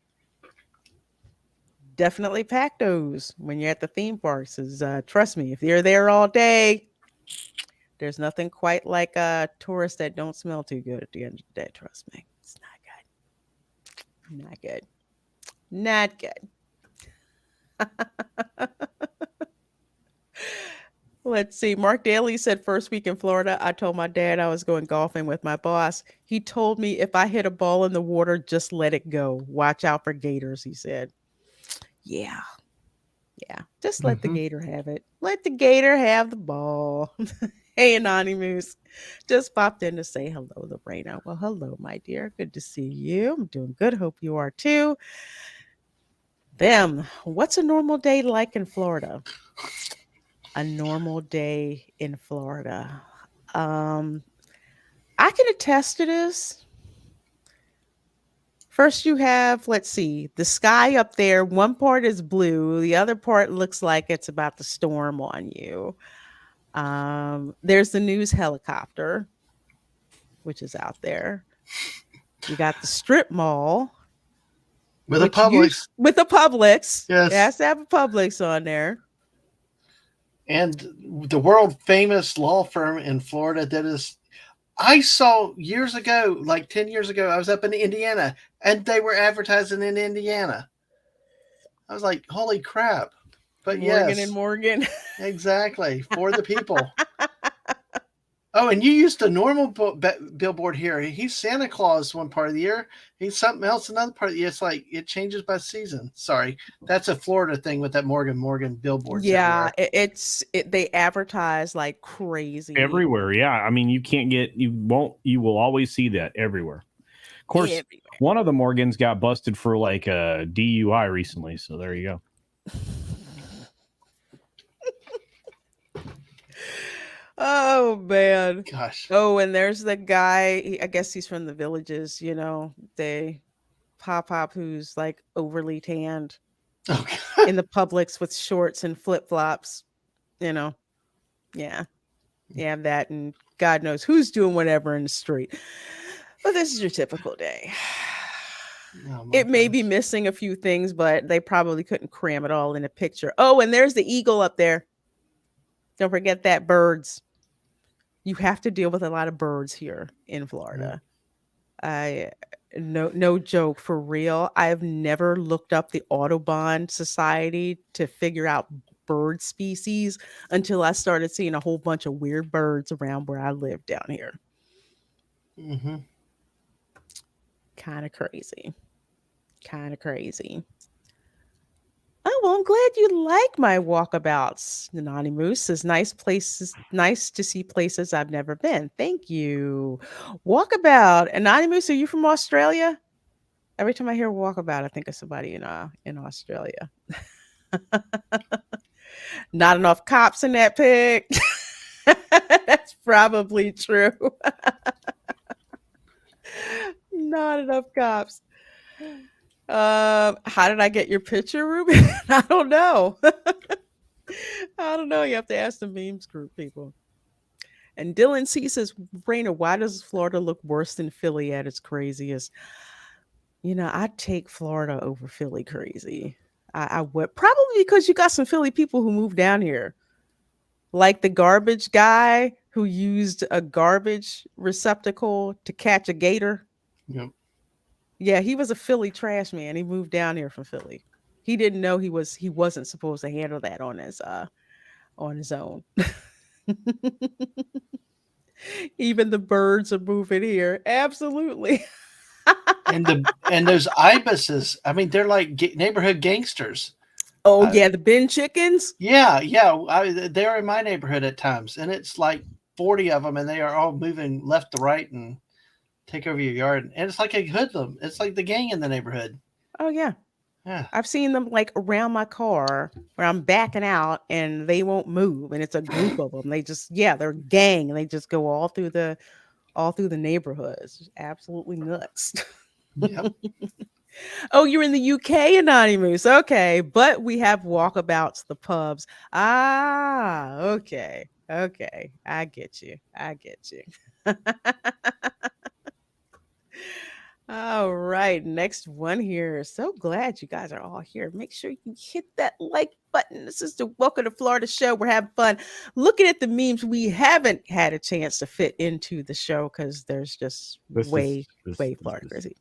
definitely pack those when you're at the theme parks. Trust me, if you're there all day, there's nothing quite like tourists that don't smell too good at the end of the day. Trust me, it's not good. Let's see. Mark Daly said, first week in Florida, I told my dad I was going golfing with my boss. He told me if I hit a ball in the water, just let it go. Watch out for gators, he said. Yeah. Just let the gator have it. Let the gator have the ball. Hey, Anonymous. Just popped in to say hello, Lorena. Well, hello, my dear. Good to see you. I'm doing good. Hope you are too. What's a normal day like in Florida? A normal day in Florida. I can attest to this. First, you have, let's see, the sky up there. One part is blue. The other part looks like it's about to storm on you. There's the news helicopter, which is out there. You got the strip mall. With a Publix. With a Publix. Yes. It has to have a Publix on there. And the world famous law firm in Florida that is, I saw years ago, like 10 years ago, I was up in Indiana and they were advertising in Indiana. I was like, holy crap. But Morgan and Morgan. Exactly. For the people. Oh, and you used a normal billboard here. He's Santa Claus one part of the year. He's something else another part of the year. It's like it changes by season. Sorry. That's a Florida thing with that Morgan billboard. Yeah, they advertise like crazy. Everywhere, yeah. I mean, you will always see that everywhere. Of course, one of the Morgans got busted for like a DUI recently. So there you go. Oh man. Gosh. Oh, and there's the guy, I guess he's from the Villages, they pop who's like overly tanned in the Publix with shorts and flip-flops, Yeah. That, and God knows who's doing whatever in the street. But this is your typical day. It may be missing a few things, but they probably couldn't cram it all in a picture. Oh, and there's the eagle up there. Don't forget that, birds. You have to deal with a lot of birds here in Florida. I no joke, for real. I've never looked up the Audubon Society to figure out bird species until I started seeing a whole bunch of weird birds around where I live down here. Mm-hmm. Kind of crazy. Kind of crazy. Oh, well, I'm glad you like my walkabouts, Anonymous. It's nice to see places I've never been. Thank you. Walkabout. Anonymous, are you from Australia? Every time I hear walkabout, I think of somebody in Australia. Not enough cops in that pic. That's probably true. Not enough cops. How did I get your picture, Ruby? I don't know. I don't know. You have to ask the memes group people. And Dylan C says, Raina, why does Florida look worse than Philly at its craziest? I'd take Florida over Philly crazy. I would, probably because you got some Philly people who moved down here. Like the garbage guy who used a garbage receptacle to catch a gator. Yep. Yeah, he was a Philly trash man. He moved down here from Philly. He didn't know he wasn't supposed to handle that on his own. Even the birds are moving here. Absolutely. And those ibises, I mean, they're like neighborhood gangsters. Oh yeah, the bin chickens. Yeah, they're in my neighborhood at times, and it's like 40 of them, and they are all moving left to right and take over your yard. And it's like a hoodlum. It's like the gang in the neighborhood. Oh yeah. Yeah. I've seen them like around my car where I'm backing out and they won't move, and it's a group of them. They're a gang, and they just go all through the neighborhoods. Absolutely nuts. Yep. Oh, you're in the UK, Anonymous. Okay, but we have walkabouts, the pubs. Ah, okay. I get you. All right, next one here. So glad you guys are all here. Make sure you hit that like button. This is the Welcome to Florida show. We're having fun looking at the memes we haven't had a chance to fit into the show because there's just way Florida crazy.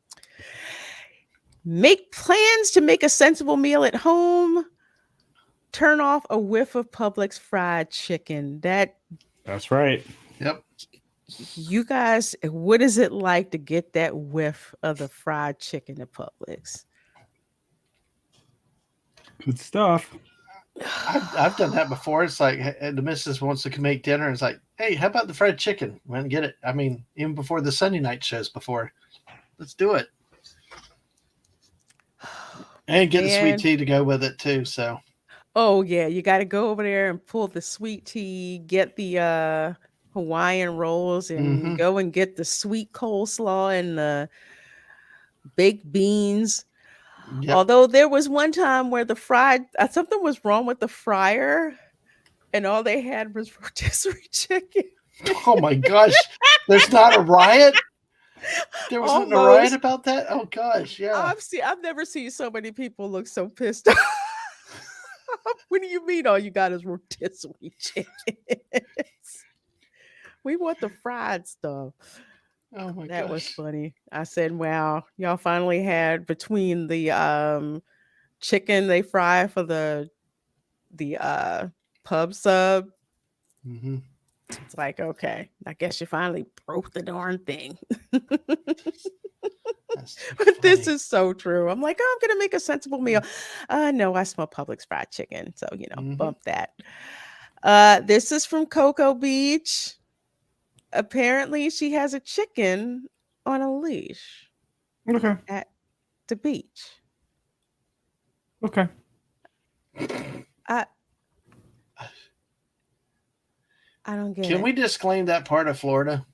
Make plans to make a sensible meal at home. Turn off a whiff of Publix fried chicken. That's right. Yep. You guys, what is it like to get that whiff of the fried chicken at Publix? Good stuff. I've done that before. It's like the missus wants to make dinner. And it's like, hey, how about the fried chicken? Went and get it. I mean, even before the Sunday night shows before. Let's do it. And get the sweet tea to go with it too. So. Oh yeah, you got to go over there and pull the sweet tea, get the Hawaiian rolls, and go and get the sweet coleslaw and the baked beans. Yep. Although there was one time where the something was wrong with the fryer, and all they had was rotisserie chicken. Oh my gosh! There's not a riot. There wasn't a riot about that. Oh gosh, yeah. I've never seen so many people look so pissed off. What do you mean all you got is rotisserie chicken? We want the fried stuff. Oh my gosh. That was funny. I said, wow, y'all finally had between the chicken they fry for the pub sub. Mm-hmm. It's like, okay, I guess you finally broke the darn thing. But this is so true. I'm like, oh, I'm gonna make a sensible meal. No, I smell Publix fried chicken, so bump that. This is from Cocoa Beach. Apparently, she has a chicken on a leash. Okay. At the beach. Okay. I don't get it. Can we disclaim that part of Florida?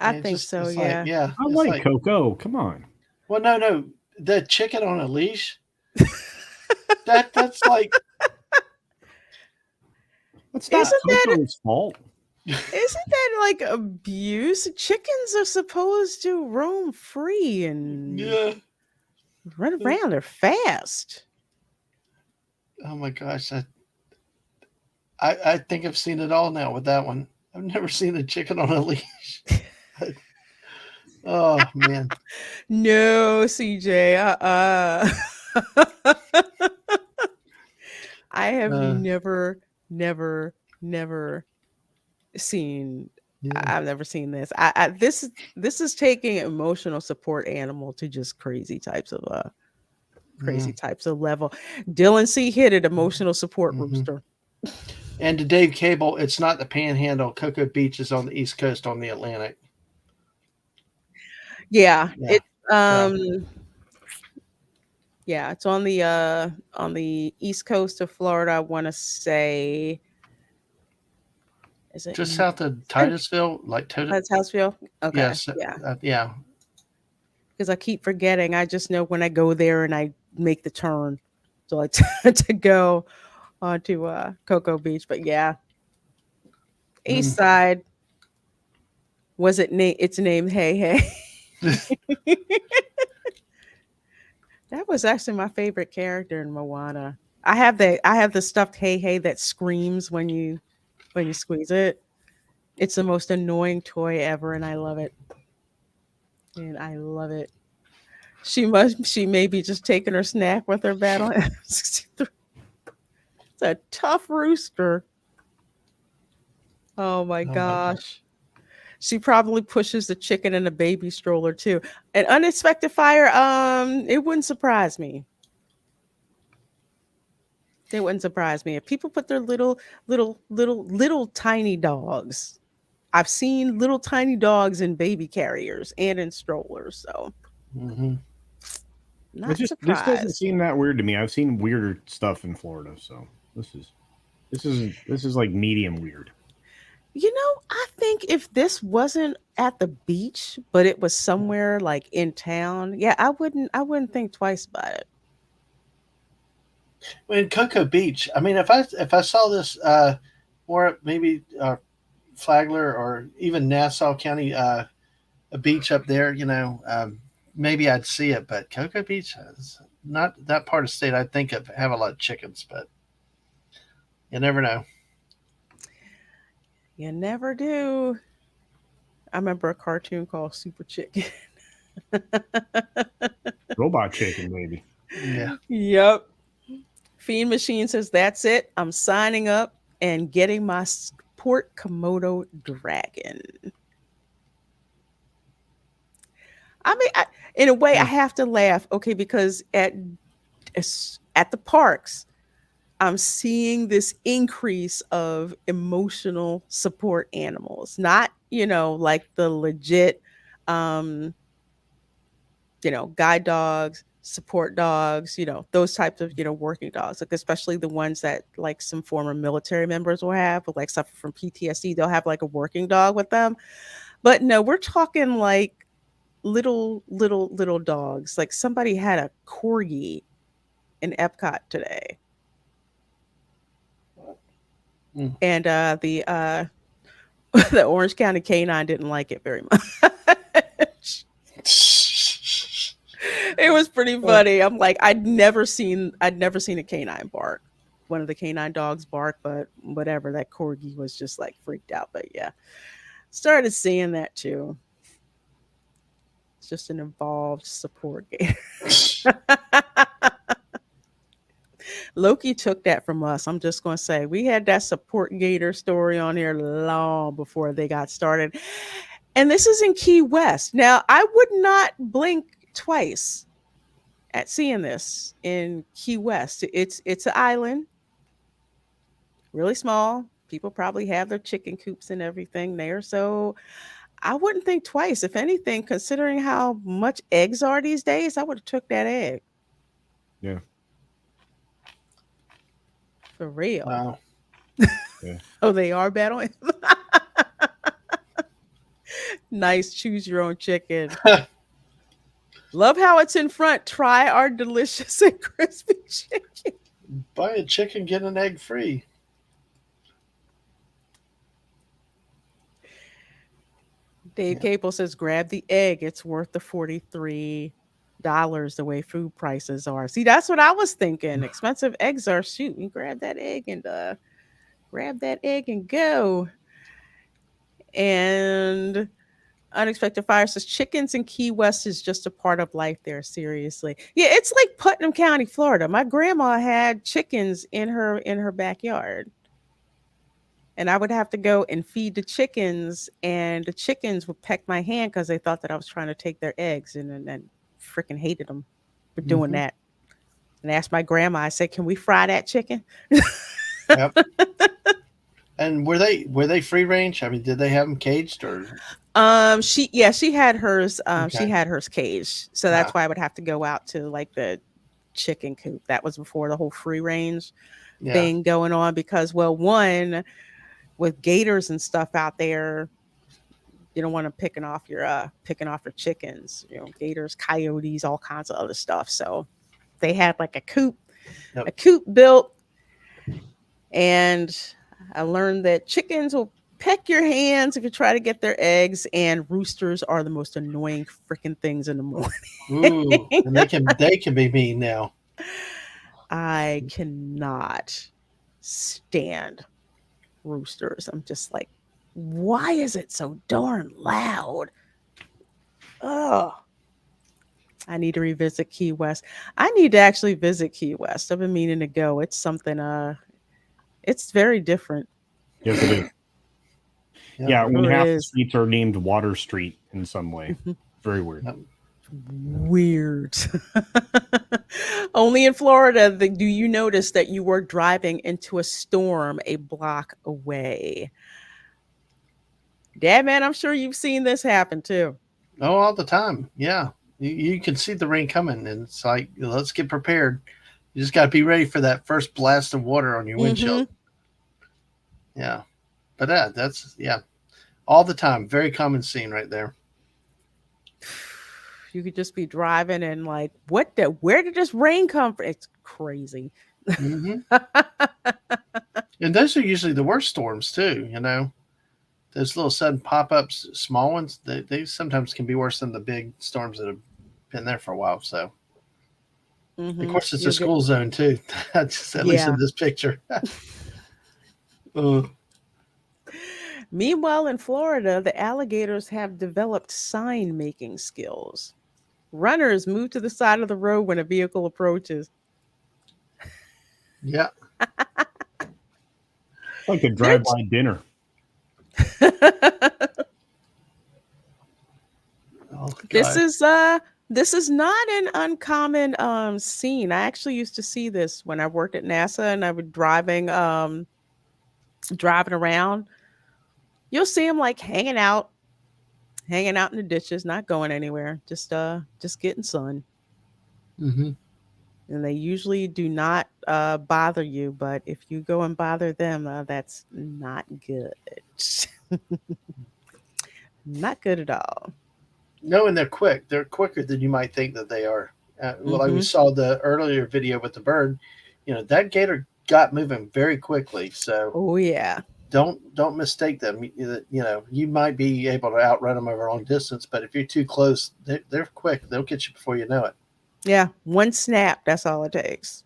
I think so, yeah. Like, yeah. I like Coco. Come on. Well, no. The chicken on a leash. That's like. That's not Coco's fault. Isn't that like abuse? Chickens are supposed to roam free and run around. They're fast. Oh my gosh. I think I've seen it all now with that one. I've never seen a chicken on a leash. Oh man. No, CJ. I have never, never seen. Yeah. I've never seen this. This is taking emotional support animal to just crazy types of level. Dylan C hit it. Emotional support rooster. And to Dave Cable, it's not the Panhandle. Cocoa Beach is on the East Coast on the Atlantic. Yeah. It's yeah, it's on the East Coast of Florida. I want to say, is it just south of Titusville, like Titusville? Okay, yes, yeah. Because I keep forgetting. I just know when I go there and I make the turn, so I tend to go onto Cocoa Beach. But yeah, East Side. Was it It's named Hey Hey. That was actually my favorite character in Moana. I have the stuffed Hey Hey that screams when you squeeze it. It's the most annoying toy ever, and I love it. She may be just taking her snack with her battle. It's a tough rooster. Oh my gosh. She probably pushes the chicken in a baby stroller too. An unexpected fire, it wouldn't surprise me. It wouldn't surprise me if people put their little tiny dogs. I've seen little tiny dogs in baby carriers and in strollers, so not surprised. This doesn't seem that weird to me. I've seen weirder stuff in Florida, so this is like medium weird. You know, I think if this wasn't at the beach, but it was somewhere like in town, yeah, I wouldn't think twice about it. In Cocoa Beach, I mean, if I saw this, or maybe Flagler or even Nassau County, a beach up there, maybe I'd see it. But Cocoa Beach is not that part of the state. I'd think of have a lot of chickens, but you never know. You never do. I remember a cartoon called Super Chicken. Robot chicken, maybe. Yeah. Yep. Fiend Machine says, that's it. I'm signing up and getting my Sport Komodo dragon. I mean, in a way, I have to laugh, okay, because at the parks, I'm seeing this increase of emotional support animals, not, like the legit, guide dogs, support dogs, those types of, working dogs, like especially the ones that like some former military members will have, but like suffer from PTSD, they'll have like a working dog with them. But no, we're talking like little dogs. Like somebody had a corgi in Epcot today. And the the Orange County canine didn't like it very much. It was pretty funny. I'm like, I'd never seen a canine bark. One of the canine dogs bark, but whatever. That corgi was just like freaked out. But yeah, started seeing that too. It's just an involved support gator. Loki took that from us. I'm just going to say we had that support gator story on here long before they got started. And this is in Key West. Now, I would not blink twice at seeing this in Key West. It's an island, really small. People probably have their chicken coops and everything there. So I wouldn't think twice. If anything, considering how much eggs are these days, I would have took that egg. Yeah. For real. Wow. Yeah. Oh, they are battling. Nice. Choose your own chicken. Love how it's in front. Try our delicious and crispy chicken. Buy a chicken, get an egg free. Dave Capel says, grab the egg. It's worth the $43 the way food prices are. See, that's what I was thinking. Expensive eggs are, shoot, you grab that egg and go. And Unexpected Fire says chickens in Key West is just a part of life there. Seriously. Yeah, it's like Putnam County, Florida. My grandma had chickens in her backyard. And I would have to go and feed the chickens, and the chickens would peck my hand because they thought that I was trying to take their eggs, and freaking hated them for doing that. And I asked my grandma, I said, "Can we fry that chicken?" Yep. And were they free range? I mean, did they have them caged or? She had hers. She had hers caged, so that's why I would have to go out to like the chicken coop. That was before the whole free range thing going on, because one, with gators and stuff out there, you don't want them picking off your chickens. You know, gators, coyotes, all kinds of other stuff. So they had like a coop built, and I learned that chickens will peck your hands if you try to get their eggs, and roosters are the most annoying freaking things in the morning. Ooh, and they can be mean now. I cannot stand roosters. I'm just like, why is it so darn loud? Oh, I need to revisit Key West. I need to actually visit Key West. I've been meaning to go. It's something, it's very different. Yes, it is. Yeah, when half the streets are named Water Street in some way. Very weird. Weird. Only in Florida do you notice that you were driving into a storm a block away. Yeah, man, I'm sure you've seen this happen too. Oh, all the time. Yeah. You can see the rain coming, and it's like, let's get prepared. You just got to be ready for that first blast of water on your windshield. Yeah. But that's all the time. Very common scene right there. You could just be driving and like, where did this rain come from? It's crazy. And those are usually the worst storms too, you know. Those little sudden pop-ups, small ones, they sometimes can be worse than the big storms that have been there for a while. So, of course, it's a school zone too. At least in this picture. Meanwhile, in Florida, the alligators have developed sign-making skills. Runners move to the side of the road when a vehicle approaches. Yeah. Like a drive-by dinner. This is not an uncommon scene. I actually used to see this when I worked at NASA, and I was driving around. You'll see them like hanging out in the ditches, not going anywhere, just getting sun. And they usually do not bother you, but if you go and bother them, that's not good. Not good at all. No, and they're quick. They're quicker than you might think that they are. Like we saw the earlier video with the bird, you know, that gator got moving very quickly. So, don't mistake them. You know, you might be able to outrun them over a long distance, but if you're too close, they're quick. They'll get you before you know it. Yeah, one snap. That's all it takes.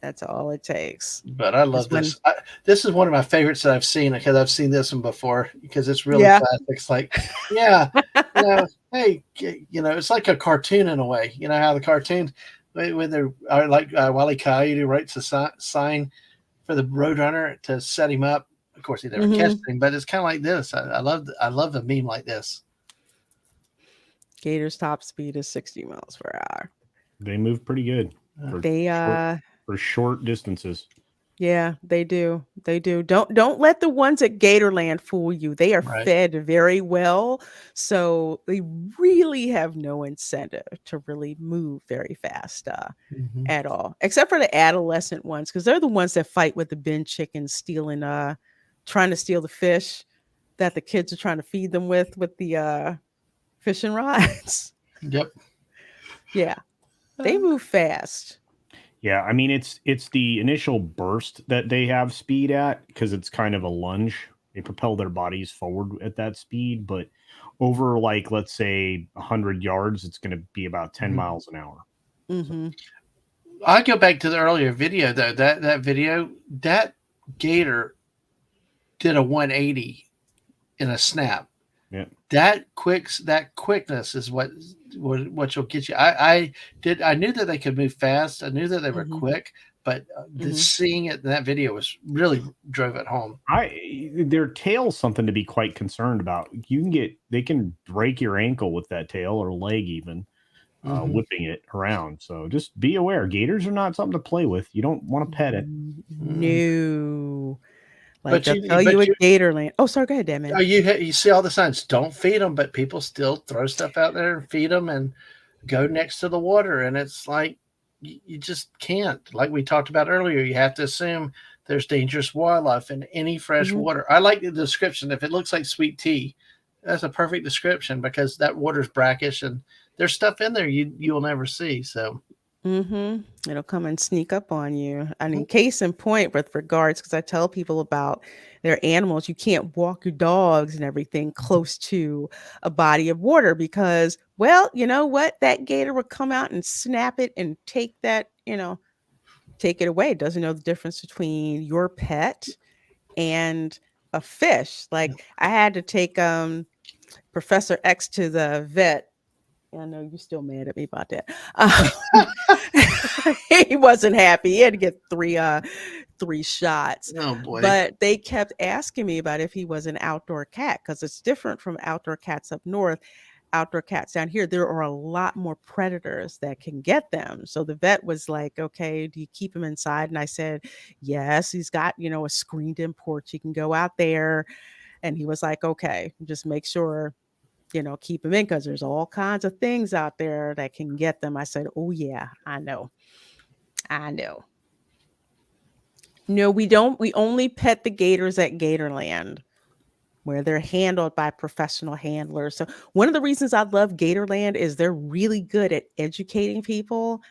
That's all it takes. But I love this. This is one of my favorites that I've seen, because I've seen this one before, because it's really classic. It's like, you know, hey, you know, it's like a cartoon in a way. You know how the cartoons, when they're like Wile E. Coyote writes a sign for the roadrunner to set him up. Of course, he never catches him, but it's kind of like this. I love a meme like this. Gator's top speed is 60 miles per hour. They move pretty good. For short distances. Yeah, they do. They do. Don't let the ones at Gatorland fool you. They are fed very well, so they really have no incentive to really move very fast at all, except for the adolescent ones, because they're the ones that fight with the bin chickens, trying to steal the fish that the kids are trying to feed them with the fishing rods. Yep. Yeah, they move fast. Yeah, I mean, it's the initial burst that they have speed at, because it's kind of a lunge. They propel their bodies forward at that speed, but over, like, let's say 100 yards, it's going to be about 10 miles an hour. I go back to the earlier video, though. That video, that gator did a 180 in a snap. Yeah. That quickness is what you'll get you. I knew that they could move fast. I knew that they were quick, but seeing it in that video was really drove it home. Their tail's something to be quite concerned about. They can break your ankle with that tail or leg even, whipping it around. So just be aware. Gators are not something to play with. You don't want to pet it. No. Like, But they'll tell you at Gatorland. Oh, sorry, go ahead, Dan, man. Oh, you see all the signs. Don't feed them, but people still throw stuff out there and feed them and go next to the water. And it's like you just can't. Like we talked about earlier, you have to assume there's dangerous wildlife in any fresh water. I like the description. If it looks like sweet tea, that's a perfect description because that water's brackish and there's stuff in there you'll never see. So. It'll come and sneak up on you. I mean, case in point with regards, because I tell people about their animals, you can't walk your dogs and everything close to a body of water because, well, you know what? That gator would come out and snap it and take that, take it away. It doesn't know the difference between your pet and a fish. Like, I had to take Professor X to the vet. I know you're still mad at me about that. He wasn't happy. He had to get three shots. Oh boy! But they kept asking me about if he was an outdoor cat because it's different from outdoor cats up north. Outdoor cats down here, there are a lot more predators that can get them. So the vet was like, "Okay, do you keep him inside?" And I said, "Yes, he's got a screened-in porch. He can go out there." And he was like, "Okay, just make sure." Keep them in because there's all kinds of things out there that can get them. I said, oh, yeah, I know. No, we don't. We only pet the gators at Gatorland where they're handled by professional handlers. So one of the reasons I love Gatorland is they're really good at educating people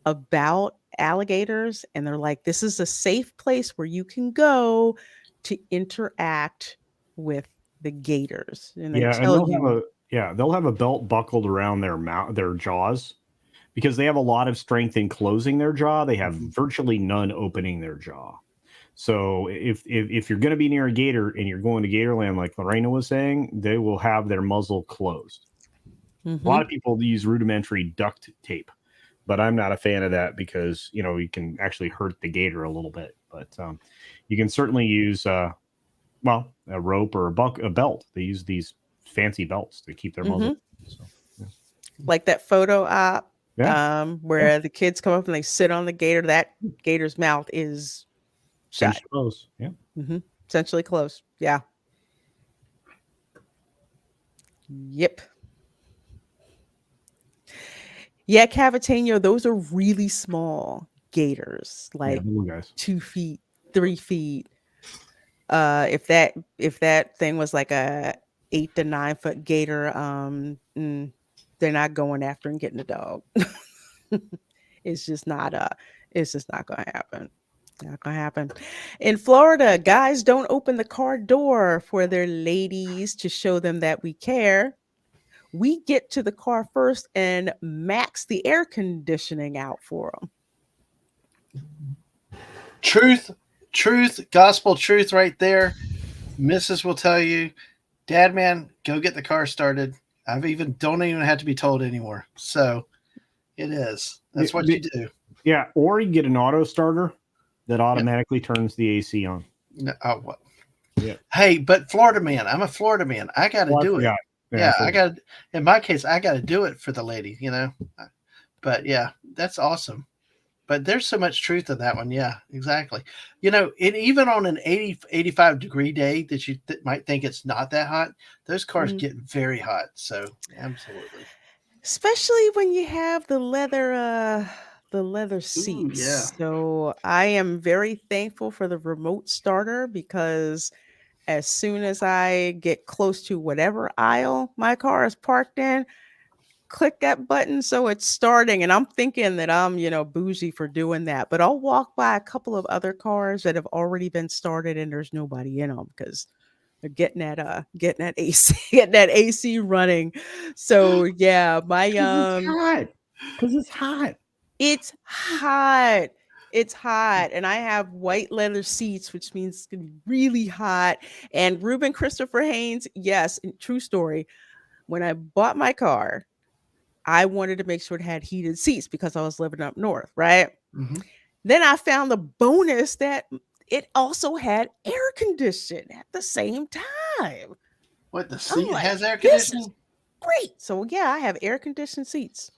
about alligators. And they're like, this is a safe place where you can go to interact with the gators, and they tell you. They'll have a belt buckled around their jaws because they have a lot of strength in closing their jaw. They have virtually none opening their jaw. So if you're going to be near a gator and you're going to Gatorland, like Lorena was saying, they will have their muzzle closed. A lot of people use rudimentary duct tape, but I'm not a fan of that because you can actually hurt the gator a little bit. But you can certainly use a rope or a belt. They use these fancy belts to keep their muzzle. So, yeah. Like that photo op where the kids come up and they sit on the gator. That gator's mouth is shut. Closed. Yeah. Essentially closed. Yeah. Yep. Yeah, Cavitano, those are really small gators, like 2 feet, 3 feet. If that thing was like a 8 to 9 foot gator, they're not going after and getting a dog. It's just not going to happen. Not going to happen. In Florida, guys don't open the car door for their ladies to show them that we care. We get to the car first and max the air conditioning out for them. Truth, gospel truth right there. Mrs. will tell you, Dad, man, go get the car started. Don't even have to be told anymore. So it is. That's what you do. Yeah. Or you get an auto starter that automatically turns the AC on. No, what? Yeah. Hey, but Florida man, I'm a Florida man. I got to do it. Yeah, I got. In my case, I got to do it for the lady. But yeah, that's awesome. But there's so much truth in that one. Yeah, exactly. Even on an 85 degree day that you might think it's not that hot, those cars get very hot. So absolutely. Especially when you have the leather seats. Ooh, yeah. So I am very thankful for the remote starter because as soon as I get close to whatever aisle my car is parked in, click that button so it's starting. And I'm thinking that I'm, bougie for doing that. But I'll walk by a couple of other cars that have already been started and there's nobody in them because they're getting that AC running. So yeah, my because it's hot. It's hot. It's hot, and I have white leather seats, which means it's gonna be really hot. And Ruben Christopher Haynes, yes, true story. When I bought my car, I wanted to make sure it had heated seats because I was living up north, right? Mm-hmm. Then I found the bonus that it also had air conditioning at the same time. What, the I'm seat like, has air this is conditioning? great. So yeah, I have air conditioned seats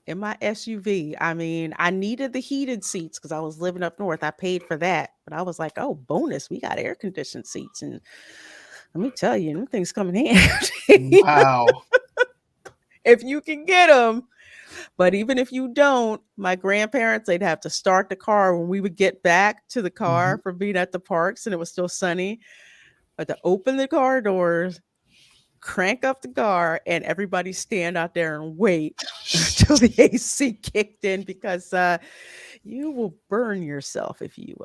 in my SUV. I mean, I needed the heated seats because I was living up north. I paid for that, but I was like, oh, bonus, we got air conditioned seats, and let me tell you, them things come in handy Wow. if you can get them. But even if you don't, my grandparents, they'd have to start the car when we would get back to the car from being at the parks and it was still sunny. But to open the car doors, crank up the car, and everybody stand out there and wait until the AC kicked in because you will burn yourself if you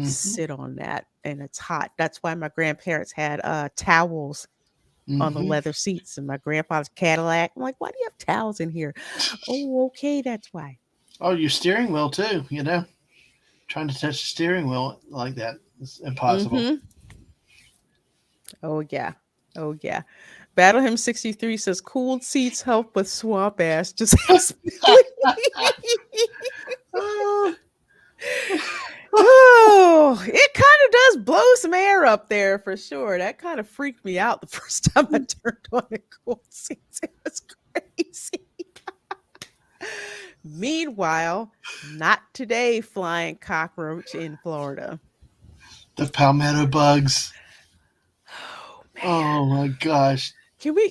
sit on that and it's hot. That's why my grandparents had towels on the leather seats in my grandfather's Cadillac. I'm like, why do you have towels in here? Oh, okay, that's why. Oh, your steering wheel too, you know? Trying to touch the steering wheel like that is impossible. Mm-hmm. Oh yeah. Oh yeah. Battle Him 63 says cooled seats help with swamp ass. Just ask Billy. Oh, it kind of does blow some air up there for sure. That kind of freaked me out the first time I turned on the cooled seats. It was crazy. Meanwhile, not today, flying cockroach in Florida. The palmetto bugs. Oh man. Oh my gosh. We're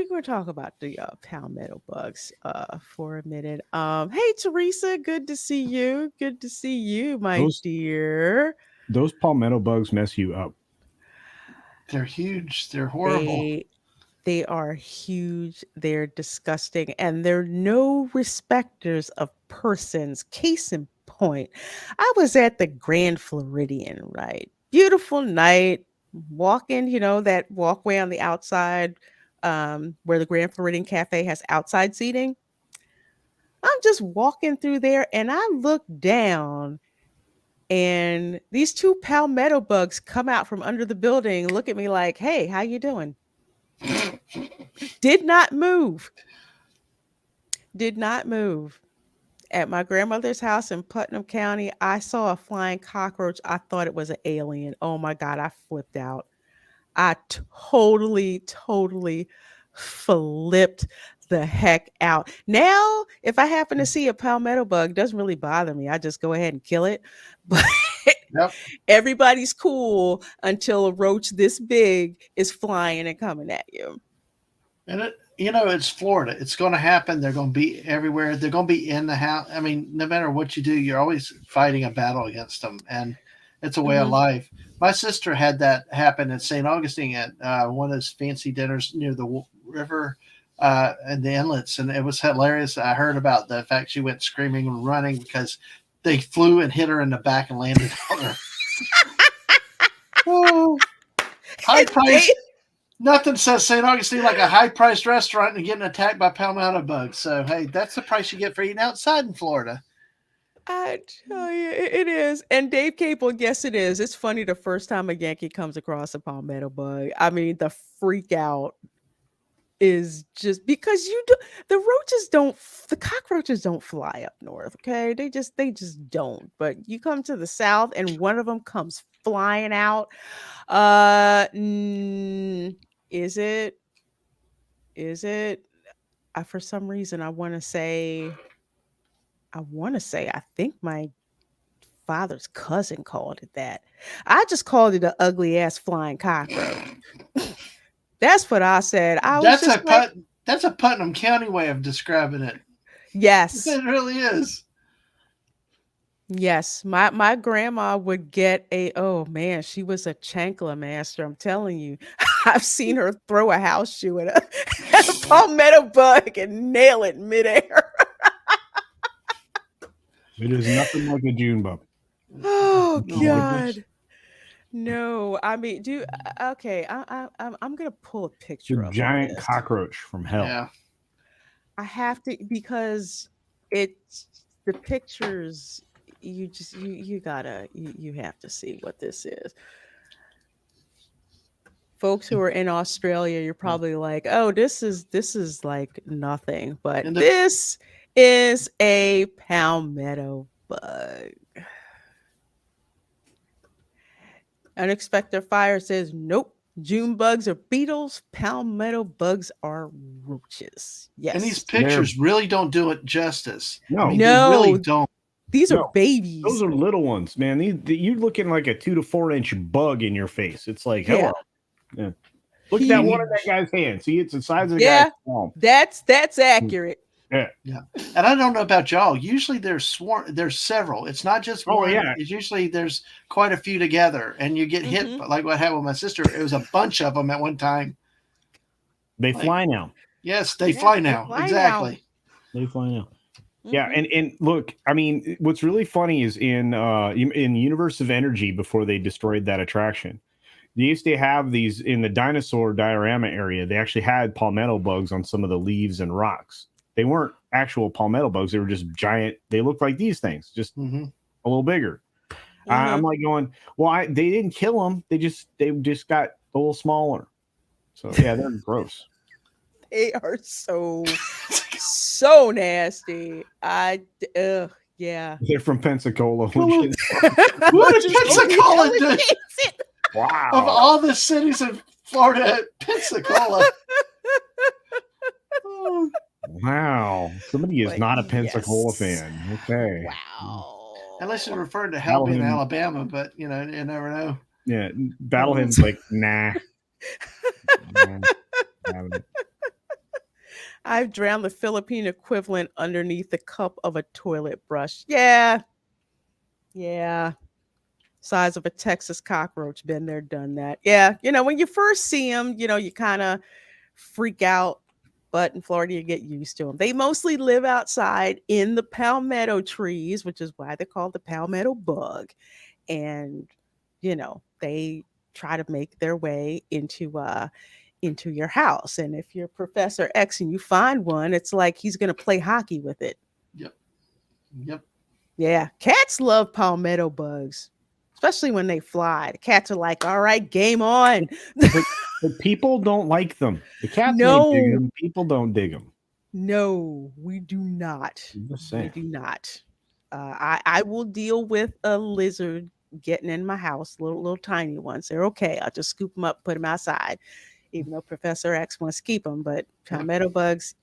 going to talk about the palmetto bugs for a minute. Hey Teresa, good to see you. Good to see you, my dear. Those palmetto bugs mess you up. They're huge. They're horrible. They are huge. They're disgusting, and they're no respecters of persons. Case in point, I was at the Grand Floridian, right? Beautiful night, walking, that walkway on the outside where the Grand Floridian Cafe has outside seating. I'm just walking through there, and I look down, and these two palmetto bugs come out from under the building, look at me like, hey, how you doing? Did not move. Did not move. At my grandmother's house in Putnam County, I saw a flying cockroach. I thought it was an alien. Oh my God, I flipped out. I totally flipped the heck out. Now, if I happen to see a palmetto bug, it doesn't really bother me. I just go ahead and kill it. But everybody's cool until a roach this big is flying and coming at you. And it's Florida. It's going to happen. They're going to be everywhere. They're going to be in the house. I mean, no matter what you do, you're always fighting a battle against them. And it's a way of life. My sister had that happen in St. Augustine at one of those fancy dinners near the river and the inlets. And it was hilarious. I heard about the fact she went screaming and running because they flew and hit her in the back and landed on her. Oh, high price. Nothing says St. Augustine like a high-priced restaurant and getting attacked by palmetto bugs. So, hey, that's the price you get for eating outside in Florida. I tell you, it is. And Dave Cable, yes, it is. It's funny the first time a Yankee comes across a palmetto bug. I mean, the freak out is just because the cockroaches don't fly up north. Okay, they just don't. But you come to the south and one of them comes flying out. Is it? For some reason, I want to say, I think my father's cousin called it that. I just called it an ugly ass flying cockroach. That's what I said. That's a Putnam County way of describing it. Yes. It really is. Yes. My grandma would get oh man, she was a chancla master. I'm telling you. I've seen her throw a house shoe at a palmetto bug and nail it midair. It is nothing like a June bug. Oh God. No, I mean, okay. I'm gonna pull a picture of a giant this. cockroach from hell. Yeah. I have to because it's the pictures, you gotta you have to see what this is. Folks who are in Australia, you're probably like, oh, this is like nothing, but this is a palmetto bug. Unexpected Fire says, nope. June bugs are beetles. Palmetto bugs are roaches. Yes. And these pictures really don't do it justice. No, I mean, they really don't. These are babies. Those are little ones, man. You're looking like a 2 to 4 inch bug in your face. It's like, hello. Yeah. Look at that one in that guy's hand. See, it's the size of the guy's palm. That's accurate. Yeah. And I don't know about y'all. Usually there's several. It's not just one. Yeah. It's usually there's quite a few together, and you get hit. But like what happened with my sister, it was a bunch of them at one time. They fly now. Yes, they fly now. Exactly. They fly now. Yeah, and look, I mean, what's really funny is in Universe of Energy, before they destroyed that attraction, they used to have these in the dinosaur diorama area. They actually had palmetto bugs on some of the leaves and rocks. They weren't actual palmetto bugs. They were just giant. They looked like these things, just a little bigger. I'm like going, well, they didn't kill them. They just got a little smaller. So yeah, they're gross. They are so nasty. Yeah. They're from Pensacola. What did Pensacola do? Wow. Of all the cities in Florida, Pensacola. Wow. Somebody is not a Pensacola fan. Okay. Wow. Unless you're referring to Helby in Alabama, but you never know. Yeah. Battlehead's like, nah. I've drowned the Philippine equivalent underneath the cup of a toilet brush. Yeah. Size of a Texas cockroach. Been there, done that. Yeah. When you first see them, you kind of freak out. But in Florida, you get used to them. They mostly live outside in the palmetto trees, which is why they're called the palmetto bug. And, they try to make their way into your house. And if you're Professor X and you find one, it's like he's going to play hockey with it. Yep. Yeah. Cats love palmetto bugs, especially when they fly. The cats are like, all right, game on. But people don't like them. The cats may dig them. People don't dig them. No, we do not. We do not. I will deal with a lizard getting in my house, little tiny ones. They're okay. I'll just scoop them up, put them outside, even though Professor X wants to keep them. But palmetto bugs,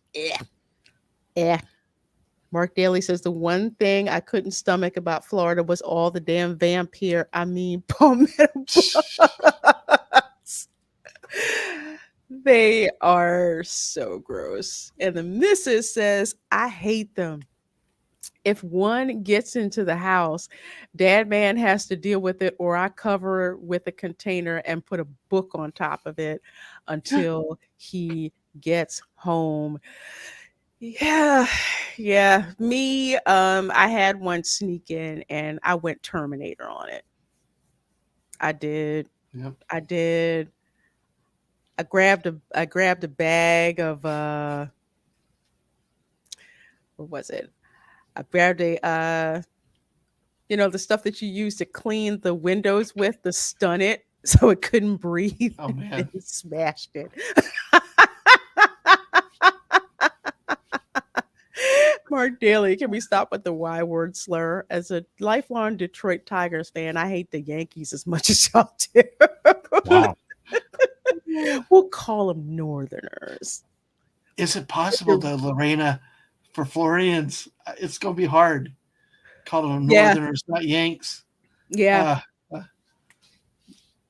Mark Daly says the one thing I couldn't stomach about Florida was all the damn palmetto bugs. They are so gross. And the missus says, I hate them. If one gets into the house, Dad Man has to deal with it, or I cover it with a container and put a book on top of it until he gets home. Yeah. Me, I had one sneak in and I went Terminator on it. I did. Yep. I did. I grabbed a bag of what was it? I grabbed the stuff that you use to clean the windows with to stun it so it couldn't breathe. Oh man. And smashed it. Mark Daly, can we stop with the Y word slur? As a lifelong Detroit Tigers fan, I hate the Yankees as much as y'all do. Wow. We'll call them Northerners. Is it possible though, Lorena, for Floridians, it's going to be hard. Call them Northerners, not Yanks. Yeah.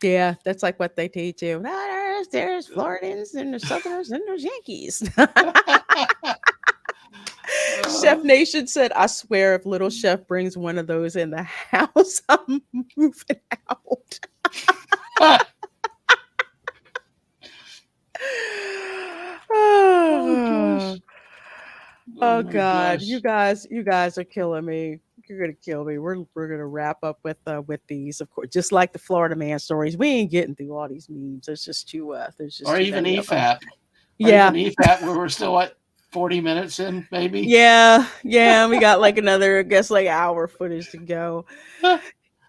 Yeah, that's like what they teach you. There's Floridians and there's Southerners and there's Yankees. Chef Nation said, I swear if Little Chef brings one of those in the house, I'm moving out. Oh God, you guys are killing me. You're gonna kill me. We're gonna wrap up with these, of course, just like the Florida man stories. We ain't getting through all these memes. There's just too. There's just or too even many of them. EFAP. Yeah, even EFAP, where we're still at 40 minutes in, maybe. Yeah. We got like another, I guess, like hour footage to go.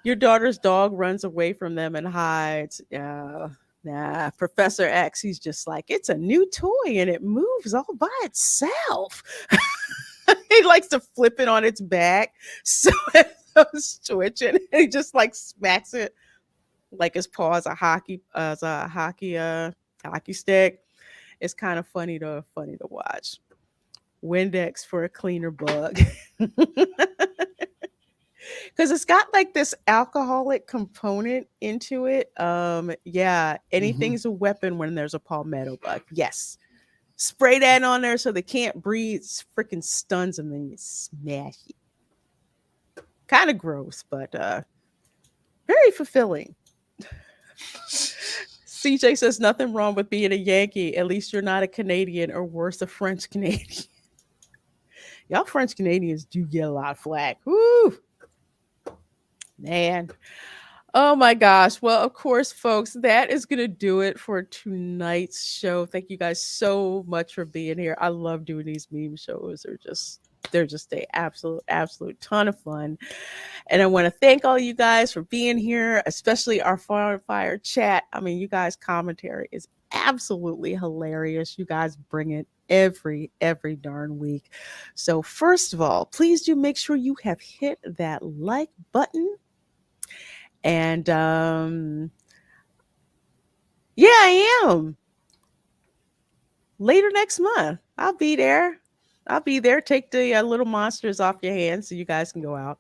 Your daughter's dog runs away from them and hides. Nah, Professor X, he's just like, it's a new toy and it moves all by itself. He likes to flip it on its back so it's twitching. He just like smacks it like his paw as a hockey stick. It's kind of funny to watch. Windex for a cleaner bug. Because it's got like this alcoholic component into it. Anything's a weapon when there's a palmetto bug. Yes. Spray that on there so they can't breathe. It's freaking stuns them, then you smash it. Kind of gross, but very fulfilling. CJ says nothing wrong with being a Yankee. At least you're not a Canadian, or worse, a French Canadian. Y'all French Canadians do get a lot of flack. Woo! Man. Oh my gosh. Well, of course, folks, that is going to do it for tonight's show. Thank you guys so much for being here. I love doing these meme shows. They're just a absolute ton of fun. And I want to thank all you guys for being here, especially our fire chat. I mean, you guys' commentary is absolutely hilarious. You guys bring it every darn week. So first of all, please do make sure you have hit that like button. And I am. Later next month, I'll be there. Take the little monsters off your hands so you guys can go out.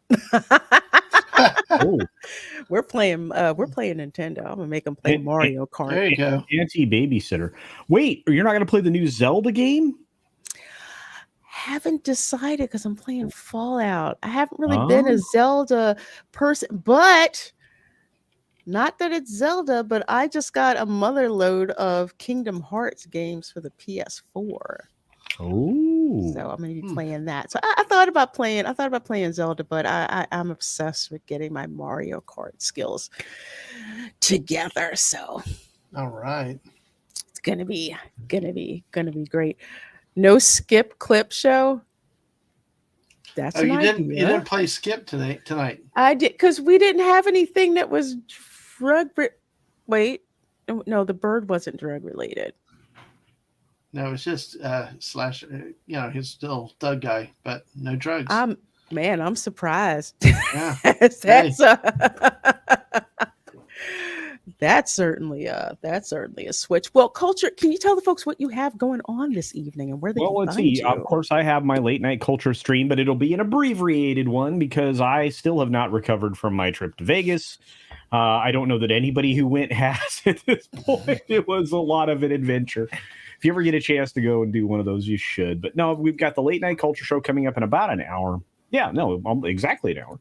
We're playing Nintendo. I'm gonna make them play Mario Kart. There you go. Anti-babysitter. Wait, you're not gonna play the new Zelda game? Haven't decided because I'm playing Fallout. I haven't really been a Zelda person, but not that it's Zelda, but I just got a mother load of Kingdom Hearts games for the PS4. Oh, so I'm gonna be playing that. So I thought about playing Zelda, but I'm obsessed with getting my Mario Kart skills together. So, all right, it's gonna be great. No skip clip show. That's you didn't play skip tonight. I did, because we didn't have anything that was drug. Wait, no, the bird wasn't drug related. No, it's just slash. He's still thug guy, but no drugs. I'm surprised. Yeah, that's certainly a switch. Well, Culture, can you tell the folks what you have going on this evening and where they can let's find see. you? Of course, I have my late night Culture stream, but it'll be an abbreviated one because I still have not recovered from my trip to Vegas. I don't know that anybody who went has at this point. It was a lot of an adventure. If you ever get a chance to go and do one of those, you should. But no, we've got the late night Culture show coming up in about an hour. Yeah, no, exactly an hour.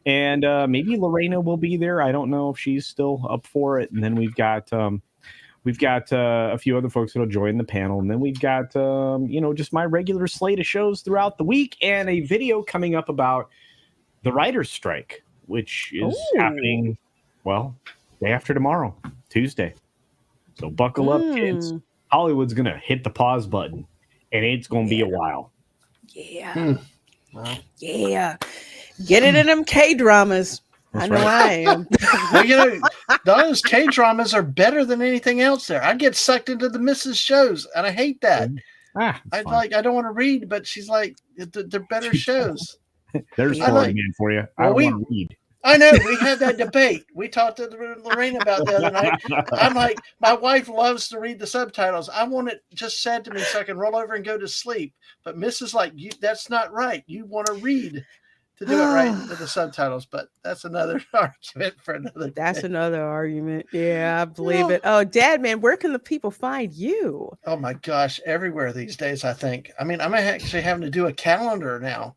And maybe Lorena will be there. I don't know if she's still up for it. And then we've got a few other folks that'll join the panel. And then we've got, just my regular slate of shows throughout the week and a video coming up about the writer's strike, which is happening, day after tomorrow, Tuesday. So buckle up, kids. Hollywood's going to hit the pause button, and it's going to be a while. Yeah. Wow. Yeah. Get it in them K-dramas. I know I am. Well, those K-dramas are better than anything else there. I get sucked into the Mrs. shows, and I hate that. I don't want to read, but she's like, they're better shows. There's Florida Man for you. I don't want to read. I know. We had that debate. We talked to Lorraine about the other night. I'm like, my wife loves to read the subtitles. I want it just said to me so I can roll over and go to sleep. But Mrs. like, that's not right. You want to read to do it right with the subtitles. But that's another argument for another day. That's another argument. Yeah, I believe it. Oh, Dad, man, where can the people find you? Oh, my gosh. Everywhere these days, I think. I mean, I'm actually having to do a calendar now.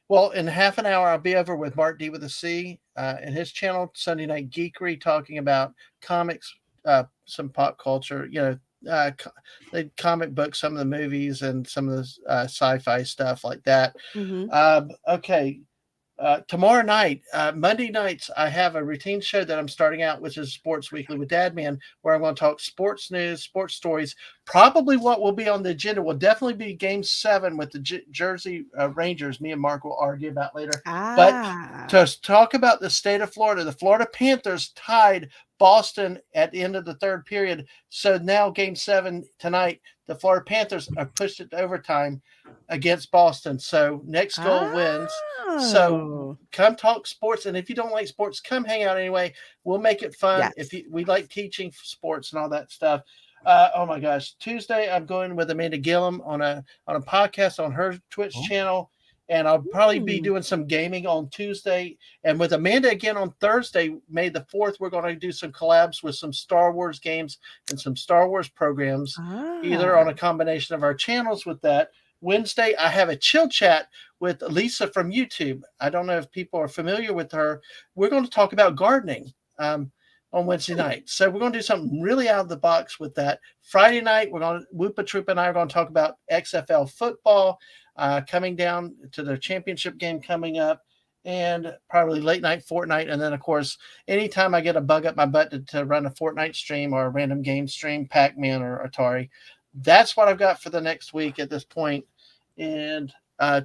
Well, in half an hour, I'll be over with Mark D with a C and his channel, Sunday Night Geekery, talking about comics, some pop culture, the comic books, some of the movies, and some of the sci-fi stuff like that. Mm-hmm. Okay. tomorrow night, Monday nights, I have a routine show that I'm starting out, which is Sports Weekly with Dadman, where I'm going to talk sports news, sports stories. Probably what will be on the agenda will definitely be Game 7 with the Jersey Rangers. Me and Mark will argue about later. But to talk about the state of Florida, the Florida Panthers tied Boston at the end of the third period. So now Game 7 tonight, the Florida Panthers are pushed it to overtime against Boston. So next goal wins. So come talk sports, and if you don't like sports, come hang out anyway. We'll make it fun. Yes. We like teaching sports and all that stuff. Oh my gosh! Tuesday I'm going with Amanda Gillum on a podcast on her Twitch channel, and I'll probably be doing some gaming on Tuesday. And with Amanda again on Thursday, May the 4th, we're going to do some collabs with some Star Wars games and some Star Wars programs, either on a combination of our channels with that. Wednesday, I have a chill chat with Lisa from YouTube. I don't know if people are familiar with her. We're going to talk about gardening on Wednesday night. So we're going to do something really out of the box with that. Friday night, Whoopa Troop and I are going to talk about XFL football coming down to the championship game coming up, and probably late night Fortnite. And then, of course, anytime I get a bug up my butt to run a Fortnite stream or a random game stream, Pac-Man or Atari, that's what I've got for the next week at this point. And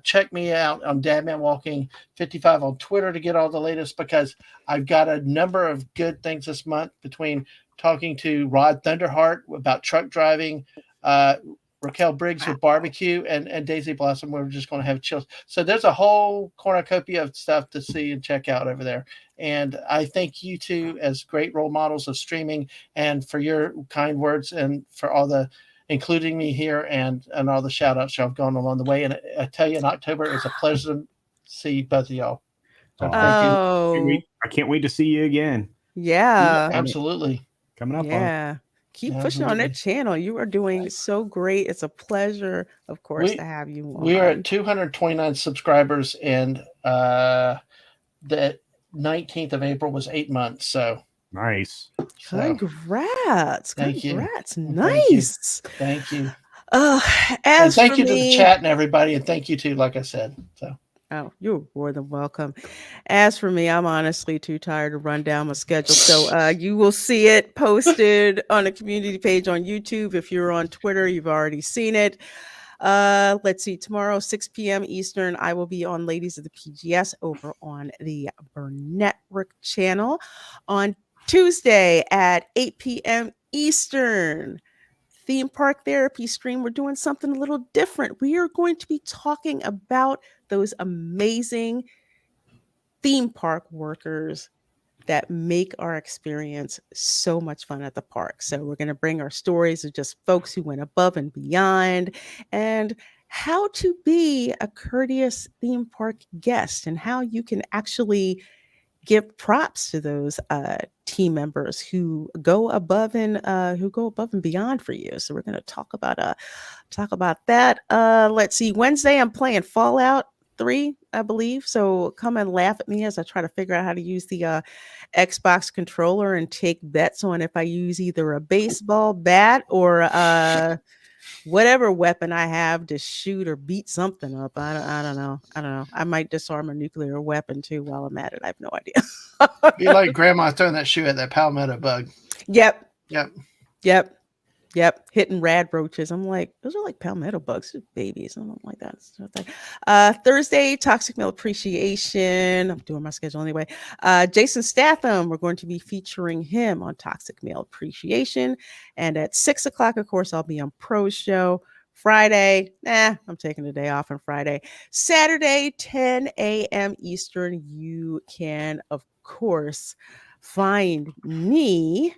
check me out on Dadman Walking 55 on Twitter to get all the latest, because I've got a number of good things this month between talking to Rod Thunderheart about truck driving, Raquel Briggs with barbecue, and Daisy Blossom. We're just going to have chills. So there's a whole cornucopia of stuff to see and check out over there. And I thank you two as great role models of streaming, and for your kind words, and for all the including me here, and all the shout outs y'all have gone along the way. And I tell you, in October, it was a pleasure to see both of y'all. So thank you. I can't wait to see you again. Yeah. Absolutely. Coming up. Yeah. Keep pushing on that channel. You are doing so great. It's a pleasure, of course, to have you on. We are at 229 subscribers, and the 19th of April was 8 months. So nice. Congrats. Thank Congrats. You. Nice. Thank you. As thank you to the chat and everybody, and thank you too, like I said. So oh, you're more than welcome. As for me, I'm honestly too tired to run down my schedule. So you will see it posted on the community page on YouTube. If you're on Twitter, you've already seen it. Let's see, tomorrow, 6 p.m. Eastern, I will be on Ladies of the PGS over on the Burnett Network channel. On Tuesday at 8 p.m. Eastern, theme park therapy stream. We're doing something a little different. We are going to be talking about those amazing theme park workers that make our experience so much fun at the park. So we're going to bring our stories of just folks who went above and beyond, and how to be a courteous theme park guest, and how you can actually give props to those team members who go above and beyond for you. So we're going to talk about that. Let's see. Wednesday, I'm playing Fallout 3, I believe. So come and laugh at me as I try to figure out how to use the Xbox controller and take bets on if I use either a baseball bat or whatever weapon I have to shoot or beat something up. I don't know. I might disarm a nuclear weapon too while I'm at it. I have no idea. Be like grandma throwing that shoe at that palmetto bug. Yep. Hitting rad roaches. I'm like, those are like palmetto bugs, babies. I don't like that. Thursday, Toxic Male Appreciation. I'm doing my schedule anyway. Jason Statham, we're going to be featuring him on Toxic Male Appreciation. And at 6 o'clock, of course, I'll be on Pro's show. Friday, I'm taking the day off on Friday. Saturday, 10 a.m. Eastern, you can, of course, find me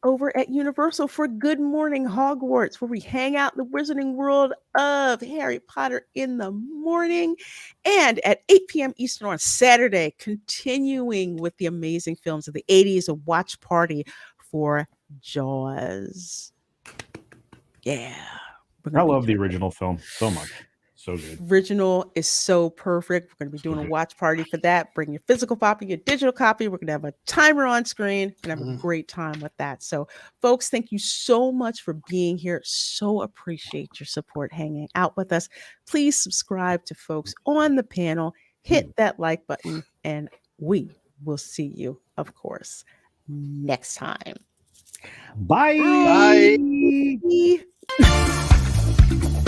over at Universal for Good Morning Hogwarts, where we hang out in the wizarding world of Harry Potter in the morning. And at 8 p.m. Eastern on Saturday, continuing with the amazing films of the 80s, a watch party for Jaws. Yeah. I love the original film so much. So good. Original is so perfect. We're going to be doing a watch party for that. Bring your physical copy, your digital copy. We're going to have a timer on screen and have a great time with that. So, folks, thank you so much for being here. So appreciate your support hanging out with us. Please subscribe to folks on the panel. hit that like button, and we will see you, of course, next time. Bye. Bye.